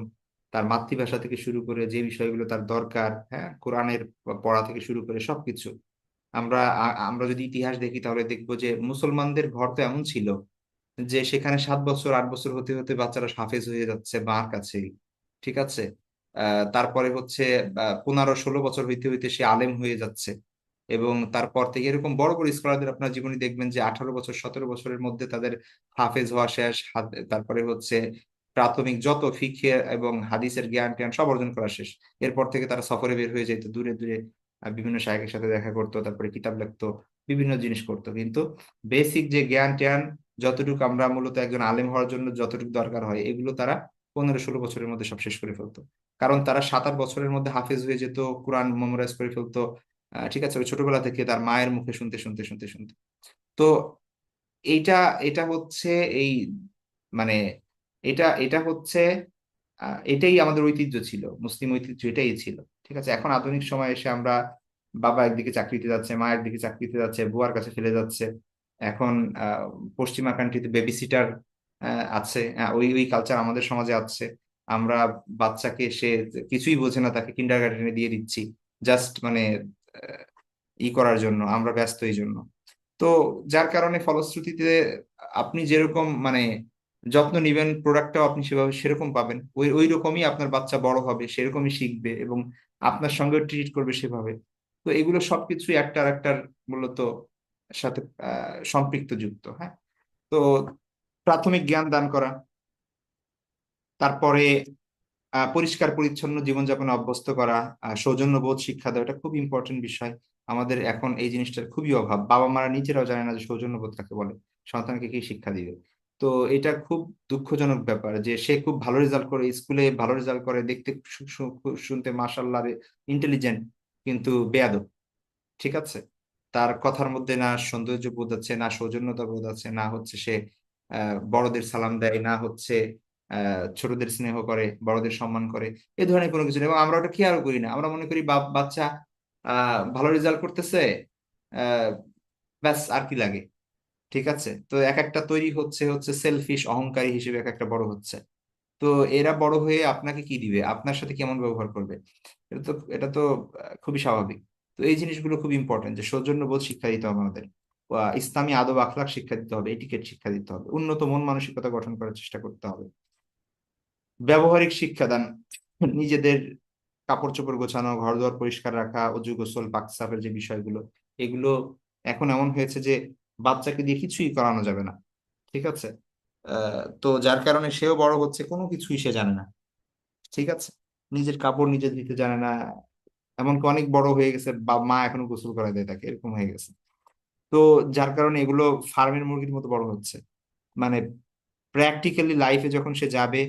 তার মাতৃভাষা থেকে শুরু করে যে বিষয়গুলো তার দরকার, হ্যাঁ, কোরআনের পড়া থেকে শুরু করে সবকিছু। আমরা যদি ইতিহাস দেখি তাহলে দেখবো যে মুসলমানদের ঘর তো এমন ছিল যে সেখানে 7 বছর 8 বছর হতে হতে বাচ্চারা হাফেজ হয়ে যাচ্ছে মার কাছেই। ঠিক আছে, তারপরে হচ্ছে 15 16 বছর হইতে হইতে সে আলেম হয়ে যাচ্ছে, এবং তারপর থেকে এরকম বড় বড় স্কলারদের আপনার জীবনে দেখবেন যে 18 বছর 17 বছরের মধ্যে তাদের হাফেজ হওয়া শেষ, তারপরে হচ্ছে প্রাথমিক যত ফিকহে এবং হাদিসের জ্ঞান ট্যান সব অর্জন করা শেষ। এরপর থেকে তারা সফরে বের হয়ে যেত দূরে দূরে, বিভিন্ন শায়খের সাথে দেখা করতো, তারপরে কিতাব লিখতো, বিভিন্ন জিনিস করতো, কিন্তু বেসিক যে জ্ঞান ট্যান, যতটুকু আমরা মূলত একজন আলেম হওয়ার জন্য যতটুকু দরকার হয়, এগুলো তারা 15 16 বছরের মধ্যে সব শেষ করে ফেলতো। কারণ তারা 7 8 বছরের মধ্যে হাফেজ হয়ে যেত, কোরআন মেমোরাইজ করে ফেলতো। ঠিক আছে, ওই ছোটবেলা থেকে তার মায়ের মুখে শুনতে শুনতে শুনতে শুনতে। তো এইটা এটা হচ্ছে এই মানে এটা এটা হচ্ছে এটাই আমাদের ঐতিহ্য ছিল, মুসলিম ঐতিহ্য এটাই ছিল। ঠিক আছে, এখন আধুনিক সময়ে এসে আমরা বাবা একদিকে চাকরিতে যাচ্ছে, মা একদিকে চাকরিতে যাচ্ছে, বুয়ার কাছে ফেলে যাচ্ছে। এখন আহ, পশ্চিমা কান্ট্রিতে বেবি সিটার আছে, ওই ওই কালচার আমাদের সমাজে আছে। আমরা বাচ্চাকে সে কিছুই বোঝে না তাকে কিন্ডার গার্ডেনে দিয়ে দিচ্ছি, জাস্ট মানে আহ, ই করার জন্য, আমরা ব্যস্ত এই জন্য। তো যার কারণে ফলশ্রুতিতে আপনি যেরকম মানে যত্ন নিবেন, প্রোডাক্টটাও আপনি সেভাবে সেরকম পাবেন, ওই ওই রকমই আপনার বাচ্চা বড় হবে, সেরকমই শিখবে এবং আপনার সঙ্গে ট্রিট করবে সেভাবে। তো এগুলো সবকিছুই একটার একটার মূলত সাথে সম্পৃক্ত যুক্ত। হ্যাঁ, তো প্রাথমিক জ্ঞান দান করা, তারপরে পরিষ্কার পরিচ্ছন্ন জীবনযাপনে অভ্যস্ত করা, সৌজন্যবোধ শিক্ষা দেওয়া, এটা খুব ইম্পর্টেন্ট বিষয়। আমাদের এখন এই জিনিসটার খুবই অভাব, বাবা মারা নিজেরাও জানে না যে সৌজন্যবোধ কাকে বলে, সন্তানকে কি শিক্ষা দিবে। তো এটা খুব দুঃখজনক ব্যাপার যে সে খুব ভালো রেজাল্ট করে, স্কুলে ভালো রেজাল্ট করে, দেখতে শুনতে মাশাআল্লাহ ইন্টেলিজেন্ট, কিন্তু বেয়াদব। ঠিক আছে, তার কথার মধ্যে না সৌন্দর্য বোধ আছে, না সৌজন্যতা বোধ আছে, না হচ্ছে সে বড়দের সালাম দেয়, না হচ্ছে ছোটদের স্নেহ করে, বড়দের সম্মান করে, এই ধরনের কোনো কিছু নেই। এবং আমরা ওটা খেয়াল করি না, আমরা মনে করি বাচ্চা ভালো রেজাল্ট করতেছে, আহ ব্যাস আর কি লাগে। ঠিক আছে, তো এক একটা তৈরি হচ্ছে হচ্ছে সেলফিশ অহংকারী হিসেবে এক একটা বড় হচ্ছে। তো এরা বড় হয়ে আপনাকে কি দিবে, আপনার সাথে কেমন ব্যবহার করবে, এটা তো খুবই স্বাভাবিক। তো এই জিনিসগুলো খুব ইম্পর্টেন্ট, যে সৌজন্যবোধ শিক্ষা দিতে হবে আমাদের, ইসলামী আদব আখলাক শিক্ষা দিতে হবে, এটিকেট শিক্ষা দিতে হবে, উন্নত মন মানসিকতা গঠন করার চেষ্টা করতে হবে, ব্যবহারিক শিক্ষাদান, নিজেদের কাপড় চোপড় গোছানো, ঘর দুয়ার পরিষ্কার রাখা, অজু গোসল পাক সাফের যে বিষয়গুলো, এগুলো এখন এমন হয়েছে যে বাচ্চাকে দিয়ে কিছুই করানো যাবে না। ঠিক আছে, তো যার কারণে সেও বড় হচ্ছে কোনো কিছুই সে জানে না। ঠিক আছে, নিজের কাপড় নিজে ধুতে জানে না, এমনকি অনেক বড় হয়ে গেছে, মা এখনো গোসল করায় দেয় তাকে, এরকম হয়ে গেছে। তো যার কারণে এগুলো ফার্মের মুরগির মতো বড় হচ্ছে। মানে প্র্যাকটিক্যালি লাইফে যখন সে যাবে,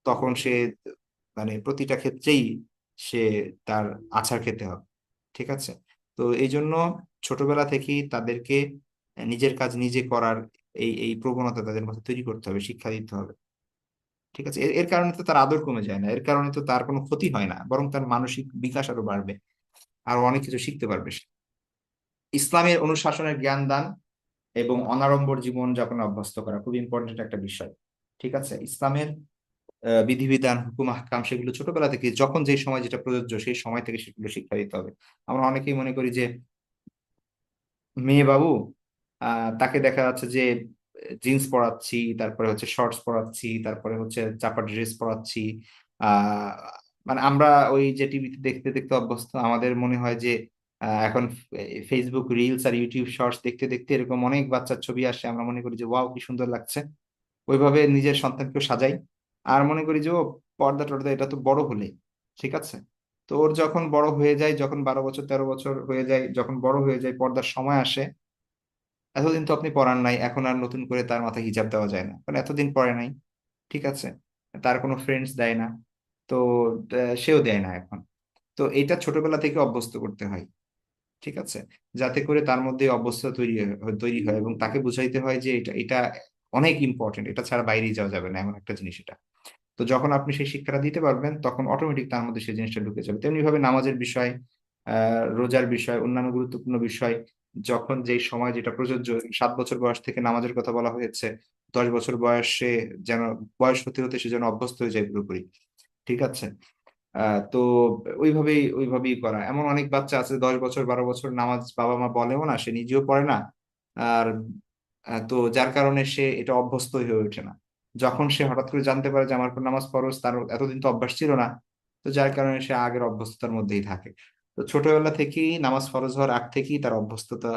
তখন সে মানে প্রতিটা ক্ষেত্রেই সে তার আছাড় খেতে হবে। ঠিক আছে, তো এই জন্য ছোটবেলা থেকেই তাদেরকে নিজের কাজ নিজে করার এই এই প্রবণতা তাদের মধ্যে তৈরি করতে হবে, শিক্ষা দিতে হবে। ঠিক আছে, এর এর কারণে তো তার আদর কমে যায় না, এর কারণে তো তার কোনো ক্ষতি হয় না, বরং তার মানসিক বিকাশ আরো বাড়বে, আরো অনেক কিছু শিখতে পারবে সে। ইসলামের অনুশাসনের জ্ঞান দান এবং অনাড়ম্বর জীবন যাপনে অভ্যস্ত করা খুব ইম্পর্টেন্ট একটা বিষয়। ঠিক আছে, ইসলামের বিধিবিধান হুকুম আহকাম সেগুলো ছোটবেলা থেকে, যখন যে সময় যেটা প্রযোজ্য সেই সময় থেকে সেগুলো শিক্ষা দিতে হবে। আমরা অনেকেই মনে করি যে মেয়ে বাবু, তাকে দেখা যাচ্ছে যে জিন্স পরাচ্ছি, তারপরে হচ্ছে শর্টস পরাচ্ছি, তারপরে হচ্ছে চাপা ড্রেস পরাচ্ছি। আহ মানে আমরা ওই যে টিভিতে দেখতে দেখতে অভ্যস্ত, আমাদের মনে হয় যে এখন ফেসবুক রিলস আর ইউটিউব শর্টস দেখতে দেখতে এরকম অনেক বাচ্চার ছবি আসে, আমরা মনে করি যে ওয়াও কি সুন্দর লাগছে। ওইভাবে নিজের সন্তানকেও সাজাই, আর মনে করি যে ও পর্দা টর্দা এটা তো বড় হলে। ঠিক আছে, তো ওর যখন বড় হয়ে যায়, যখন 12 বছর 13 বছর হয়ে যায়, যখন বড় হয়ে যায়, পর্দার সময় আসে, এতদিন তো আপনি পড়ান নাই, এখন আর নতুন করে তার মাথায় হিজাব দেওয়া যায় না, কারণ এতদিন পড়ে নাই। ঠিক আছে, তার কোনো ফ্রেন্ডস দেয় না, তো সেও দেয় না এখন। তো এটা ছোটবেলা থেকে অভ্যস্ত করতে হয়। ঠিক আছে, যাতে করে তার মধ্যে অভ্যস্ততা তৈরি হয় এবং তাকে বুঝাইতে হয় যে এটা এটা অনেক ইম্পর্টেন্ট, এটা ছাড়া বাইরেই যাওয়া যাবে না, এমন একটা জিনিস এটা। তো যখন আপনি সেই শিক্ষাটা দিতে পারবেন, তখন অটোমেটিক তার মধ্যে সেই জিনিসটা ঢুকে যাবে। তেমনি ভাবে নামাজের বিষয়, রোজার বিষয়, অন্যান্য গুরুত্বপূর্ণ বিষয়, যখন যেই সময় যেটা প্রযোজ্য, 7 বছর বয়স থেকে নামাজের কথা বলা হয়েছে, 10 বছর বয়সে যেন, বয়স হতে হতে সে যেন অভ্যস্ত হয়ে যায় পুরোপুরি। ঠিক আছে, তো ওইভাবেই করা। এমন অনেক বাচ্চা আছে 10 বছর 12 বছর নামাজ বাবা মা বলেও না, সে নিজেও পড়ে না। আর তো যার কারণে সে এটা অভ্যস্ত হয়ে ওঠে না। যখন সে হঠাৎ করে জানতে পারে যে আমার উপর নামাজ ফরজ, তার এতদিন তো অভ্যাস ছিল না, তো যার কারণে সে আগের অভ্যস্ততার মধ্যেই থাকে। তো ছোটবেলা থেকেই নামাজ ফরজ হওয়ার আগ থেকেই তার অভ্যস্ততা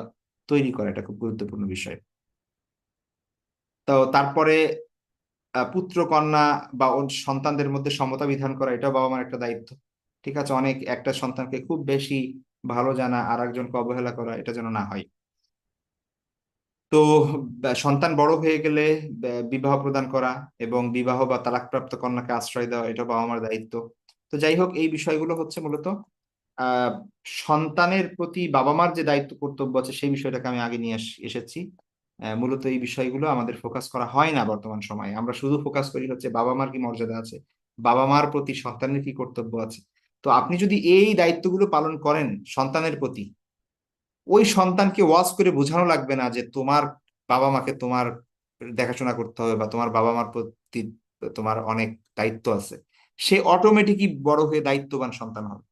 তৈরি করা, এটা খুব গুরুত্বপূর্ণ বিষয়। তো তারপরে পুত্র কন্যা বা ওর সন্তানদের মধ্যে সমতা বিধান করা, এটাও বাবা মার একটা দায়িত্ব। ঠিক আছে, অনেক একটা সন্তানকে খুব বেশি ভালো জানা আর একজনকে অবহেলা করা, এটা যেন না হয়। তো সন্তান বড় হয়ে গেলে বিবাহ প্রদান করা এবং বিবাহ বা তালাকপ্রাপ্ত কন্যাকে আশ্রয় দেওয়া, এটা বাবা মার দায়িত্ব। তো যাই হোক, এই বিষয়গুলো হচ্ছে মূলত আহ সন্তানের প্রতি বাবা মার যে দায়িত্ব কর্তব্য আছে, সেই বিষয়টাকে আমি আগে নিয়ে এসেছি। মূলত এই বিষয়গুলো আমাদের ফোকাস করা হয় না বর্তমান সময়ে, আমরা শুধু ফোকাস করি হচ্ছে বাবা মার কি মর্যাদা আছে, বাবা মার প্রতি সন্তানের কি কর্তব্য আছে। তো আপনি যদি এই দায়িত্বগুলো পালন করেন সন্তানের প্রতি, ওই সন্তানকে ওয়াজ করে বোঝানো লাগবে না যে তোমার বাবা মাকে তোমার দেখাশোনা করতে হবে বা তোমার বাবা মার প্রতি তোমার অনেক দায়িত্ব আছে। সে অটোমেটিকই বড় হয়ে দায়িত্ববান সন্তান হবে।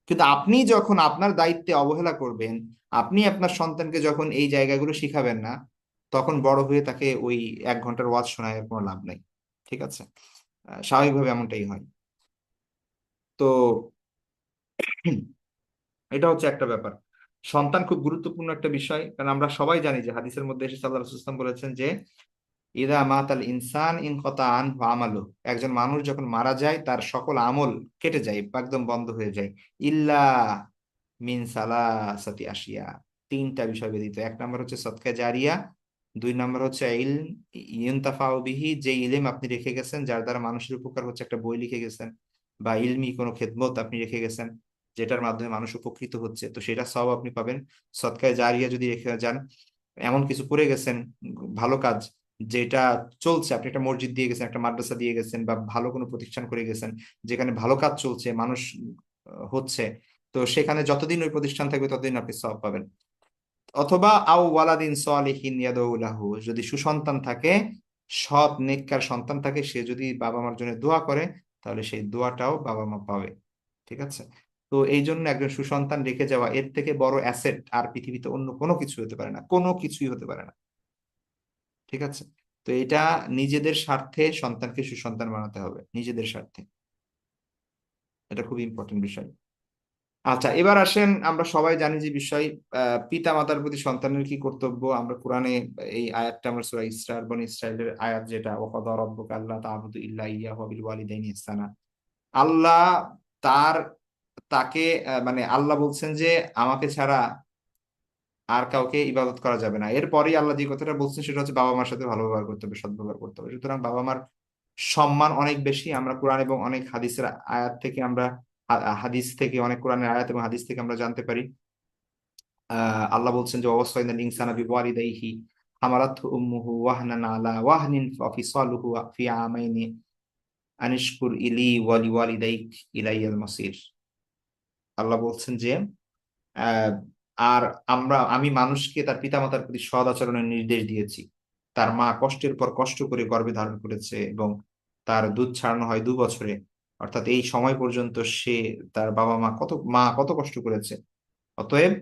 কিন্তু আপনি যখন আপনার দায়িত্বে অবহেলা করবেন, আপনি আপনার সন্তানকে যখন এই জায়গাগুলো শিখাবেন না, তখন বড় হয়ে তাকে ওই 1 ঘন্টার ওয়াজ শোনায় কোনো লাভ নাই। ঠিক আছে, স্বাভাবিকভাবে এমনটাই হয়। তো এটা হচ্ছে একটা ব্যাপার। সন্তান খুব গুরুত্বপূর্ণ একটা বিষয়, কারণ আমরা সবাই জানি যে হাদিসের মধ্যে এসে সাল্লাল্লাহু আলাইহি ওয়াসাল্লাম বলেছেন যে ইদা মাতাল ইনসান ইনকতা আনহু আমালু, একজন মানুষ যখন মারা যায় তার সকল আমল কেটে যায়, একদম বন্ধ হয়ে যায়। ইল্লা মিন সালাসাতি আশিয়া, 3টা বিষয় ব্যতীত। 1 নম্বর হচ্ছে সদকা জারিয়া, 2 নম্বর হচ্ছে ইলম ইউনতাফাউ বিহি, যে ইলম আপনি রেখে গেছেন যার দ্বারা মানুষের উপকার হচ্ছে, একটা বই লিখে গেছেন, বা ইলমি কোনো খেদমত আপনি রেখে গেছেন যেটার মাধ্যমে মানুষ উপকৃত হচ্ছে, তো সেটা সব আপনি পাবেন। সদকায়ে জারিয়া যদি রেখে যান, এমন কিছু করে গেছেন ভালো কাজ, যেটা চলছে, আপনি একটা মসজিদ দিয়ে গেছেন, একটা মাদ্রাসা দিয়ে গেছেন, বা ভালো কোনো প্রতিষ্ঠান করে গেছেন যেখানে ভালো কাজ চলছে, মানুষ হচ্ছে, তো সেখানে যতদিন ওই প্রতিষ্ঠান থাকবে ততদিন আপনি সওয়াব পাবেন। অথবা আও ওয়ালাদিন সালিহিন ইয়াদউ লাহু, যদি সুসন্তান থাকে, সৎ নেককার সন্তান থাকে, সে যদি বাবা মার জন্য দোয়া করে, তাহলে সেই দোয়াটাও বাবা মা পাবে। ঠিক আছে। তো এই জন্য একজন সুসন্তান রেখে যাওয়া, এর থেকে বড় অ্যাসেট আর পৃথিবীতে অন্য কোনো কিছু হতে পারে না, কোনো কিছুই হতে পারে না। ঠিক আছে। তো এটা নিজেদের স্বার্থে সন্তানকে সুসন্তান বানাতে হবে, নিজেদের স্বার্থে। এটা খুব ইম্পর্টেন্ট বিষয়। আচ্ছা, এবার আসেন, আমরা সবাই জানি যে বিষয়, পিতা মাতার প্রতি সন্তানের কি কর্তব্য। আমরা কোরআনে এই আয়াতটা, আমরা সূরা ইসরার বনি ইসরাইলের আয়াত, যেটা ওয়াকাদা রাব্বুকা আল্লা তা'বুদু ইল্লা ইয়্যাহু ওয়া বিল ওয়ালিদাইনি ইহসানা। আল্লাহ তার তাকে মানে আল্লাহ বলছেন যে আমাকে ছাড়া আর কাউকে ইবাদত করা যাবে না। এরপরেই আল্লাহ যে কথাটা বলছেন সেটা হচ্ছে বাবা মার সাথে ভালো ব্যবহার করতে হবে, সদ্ব্যবহার করতে হবে। সুতরাং বাবা মার সম্মান অনেক বেশি। আমরা কোরআন এবং অনেক হাদিসের আয়াত থেকে আমরা হাদিস থেকে, অনেক কোরআনের আয়াত এবং হাদিস থেকে আমরা জানতে পারি, আল্লাহ বলছেন যে ওয়াসাইনাল ইনসানা বিওয়ালিদাইহি হামালাতহু উম্মুহু ওয়াহনান আলা ওয়াহনিন ফাফিসালুহু ফি আমাইনি আনিশকুর ইলি ওয়া লিওয়ালিদাইক ইলাইয়াল মাসির। আল্লাহ বলছেন যে আহ, আর আমি মানুষকে তার পিতামাতার প্রতি সৎ আচরণের নির্দেশ দিয়েছি। তার মা কষ্টের পর কষ্ট করে গর্ভে ধারণ করেছে এবং তার দুধ ছাড়ানো হয় 2 বছরে, অর্থাৎ এই সময় পর্যন্ত সে, তার বাবা মা কত কষ্ট করেছে। অতএব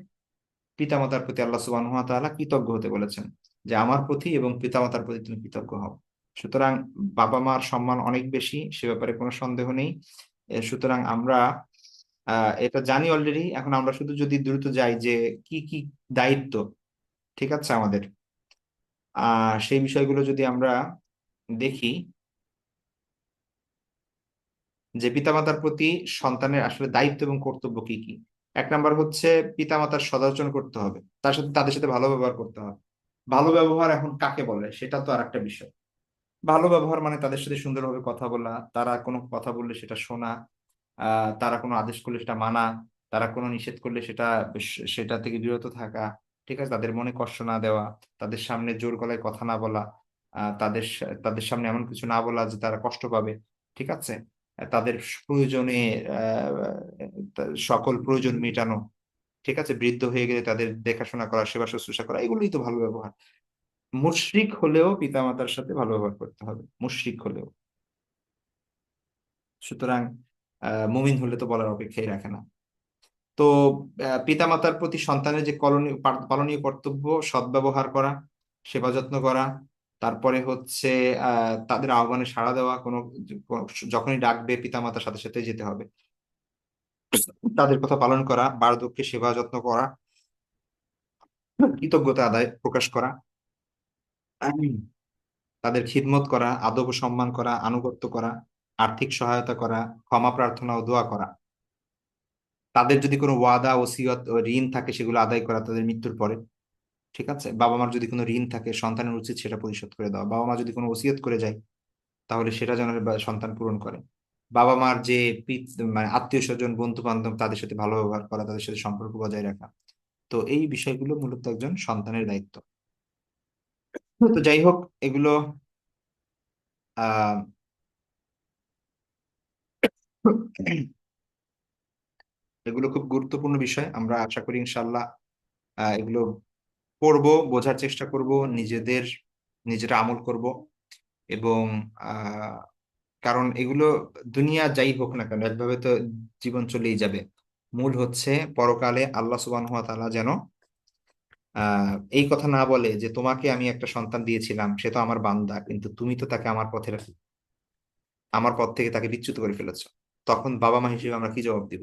পিতামাতার প্রতি আল্লাহ সুবহানাহু ওয়া তাআলা কৃতজ্ঞ হতে বলেছেন, যে আমার প্রতি এবং পিতামাতার প্রতি তুমি কৃতজ্ঞ হও। সুতরাং বাবা মার সম্মান অনেক বেশি, সে ব্যাপারে কোনো সন্দেহ নেই। সুতরাং আমরা এটা জানি অলরেডি। এখন আমরা শুধু যদি দ্রুত যাই যে কি কি দায়িত্ব, ঠিক আছে, আমাদের সেই বিষয়গুলো যদি আমরা দেখি, যে পিতামাতার প্রতি সন্তানের আসলে দায়িত্ব এবং কর্তব্য কি কি। 1 নাম্বার হচ্ছে পিতামাতার সদাচরণ করতে হবে, তাদের সাথে ভালো ব্যবহার করতে হবে। ভালো ব্যবহার এখন কাকে বলে সেটা তো আর একটা বিষয়। ভালো ব্যবহার মানে তাদের সাথে সুন্দরভাবে কথা বলা, তারা কোনো কথা বললে সেটা শোনা, তারা কোনো আদেশ করলে সেটা মানা, তারা কোনো নিষেধ করলে সেটা থেকে বিরত থাকা। ঠিক আছে, তাদের মনে কষ্ট না দেওয়া, তাদের সামনে জোর গলায় কথা না বলা, তাদের সামনে এমন কিছু না বলা যে তারা কষ্ট পাবে। ঠিক আছে। তাদের প্রয়োজনে সকল প্রয়োজন মেটানো। ঠিক আছে, বৃদ্ধ হয়ে গেলে তাদের দেখাশোনা করা, সেবা শুশ্রূষা করা, এগুলোই তো ভালো ব্যবহার। মুশরিক হলেও পিতামাতার সাথে ভালো ব্যবহার করতে হবে, মুশরিক হলেও। সুতরাং মুমিন হলে তো বলার অপেক্ষাই রাখে না। তো পিতামাতার প্রতি সন্তানের যে পালনীয় কর্তব্য, সদ্ব্যবহার করা, সেবা যত্ন করা, তারপরে হচ্ছে তাদের আহ্বানে সাড়া দেওয়া, যখনই ডাকবে পিতামাতার সাথে সাথে যেতে হবে, তাদের কথা পালন করা, বার্ধক্যে সেবা যত্ন করা, কৃতজ্ঞতা আদায় প্রকাশ করা, তাদের খিদমত করা, আদব ও সম্মান করা, আনুগত্য করা, আর্থিক সহায়তা করা, ক্ষমা প্রার্থনা ও দোয়া করা, তাদের যদি কোনো ওয়াদা ওসিয়ত ও ঋণ থাকে সেগুলো আদায় করা তাদের মৃত্যুর পরে। ঠিক আছে। বাবা মার যদি কোনো ঋণ থাকে, সন্তানের উচিত সেটা পরিশোধ করে দেওয়া। বাবা মা যদি কোনো ওসিয়ত করে যায়, তাহলে সেটা যেন সন্তান পূরণ করে। বাবা মার যে মানে আত্মীয় স্বজন, বন্ধু বান্ধব, তাদের সাথে ভালো ব্যবহার করা, তাদের সাথে সম্পর্ক বজায় রাখা। তো এই বিষয়গুলো মূলত একজন সন্তানের দায়িত্ব। তো যাই হোক, এগুলো আহ এগুলো খুব গুরুত্বপূর্ণ বিষয়। আমরা আশা করি ইনশাল্লাহ এগুলো পড়বো, বোঝার চেষ্টা করব, নিজেরা আমল করব। এবং আহ কারণ এগুলো, দুনিয়া যাই হোক না কেন, একভাবে তো জীবন চলেই যাবে। মূল হচ্ছে পরকালে আল্লাহ সুবহানাহু ওয়া তাআলা যেন এই কথা না বলে যে তোমাকে আমি একটা সন্তান দিয়েছিলাম, সে তো আমার বান্দা, কিন্তু তুমি তো তাকে আমার পথ থেকে তাকে বিচ্যুত করে ফেলেছো। তখন বাবা মা হিসেবে আমরা কি জবাব দিব?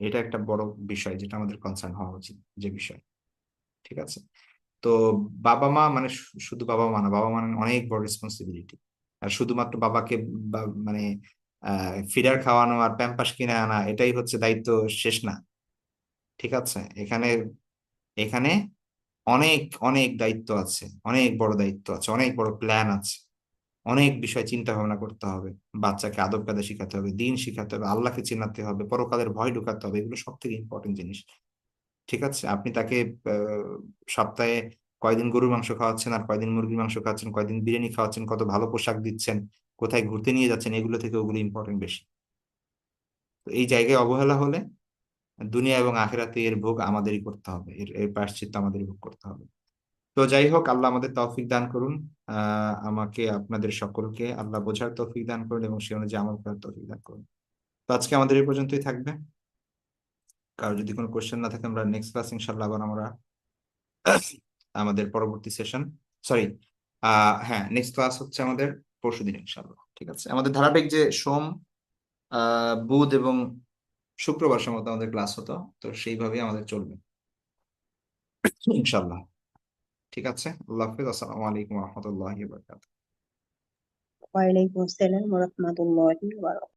এটা একটা বড় বিষয়, যেটা আমাদের কনসার্ন হওয়া উচিত, যে বিষয়। ঠিক আছে। তো বাবা মা মানে শুধু বাবা মা না, বাবা মা মানে অনেক বড় রেসপন্সিবিলিটি। আর শুধুমাত্র বাবাকে মানে ফিডার খাওয়ানো আর প্যাম্পাস কিনে আনা, এটাই হচ্ছে দায়িত্ব, শেষ না। ঠিক আছে। এখানে এখানে অনেক অনেক দায়িত্ব আছে, অনেক বড় দায়িত্ব আছে, অনেক বড় প্ল্যান আছে, অনেক বিষয় চিন্তা ভাবনা করতে হবে। বাচ্চাকে আদব কায়দা শিখাতে হবে, দিন শিখাতে হবে, আল্লাহকে চিনাতে হবে, পরকালের ভয় ঢুকাতে হবে। এগুলো সব থেকে ইম্পর্টেন্ট জিনিস। ঠিক আছে। আপনি তাকে সপ্তাহে কয়দিন গরুর মাংস খাওয়াচ্ছেন আর কয়দিন মুরগির মাংস খাওয়াচ্ছেন, কয়দিন বিরিয়ানি খাওয়াচ্ছেন, কত ভালো পোশাক দিচ্ছেন, কোথায় ঘুরতে নিয়ে যাচ্ছেন, এগুলো থেকে ওগুলো ইম্পর্টেন্ট বেশি। তো এই জায়গায় অবহেলা হলে দুনিয়া এবং আখিরাতে এর ভোগ আমাদেরই করতে হবে, এর এর প্রায়শ্চিত্ত আমাদেরই ভোগ করতে হবে। তো যাই হোক, আল্লাহ আমাদের তৌফিক দান করুন। আমাকে আপনাদের সকলকে আল্লাহ বোঝার তৌফিক দান করুন এবং সে অনুযায়ী আমল করার তৌফিক দান করুন। তো আজকে আমাদের এই পর্যন্তই থাকবে। কারো যদি কোনো কোশ্চেন না থাকে, আমরা নেক্সট ক্লাস ইনশাল্লাহ আবার আমরা আমাদের পরবর্তী সেশন, সরি, হ্যাঁ, নেক্সট ক্লাস হচ্ছে আমাদের পরশুদিন ইনশাল্লাহ। ঠিক আছে, আমাদের ধারাবাহিক যে সোম, বুধ এবং শুক্রবার সম্ভবত আমাদের ক্লাস হতো, তো সেইভাবেই আমাদের চলবে ইনশাল্লাহ। ঠিক আছে, আল্লাহ হাফিজ, আসসালামু আলাইকুম রহমতুল্লাহ। ওয়ালাইকুম আসসালাম ওয়া রাহমাতুল্লাহি ওয়া বারাকাতুহু।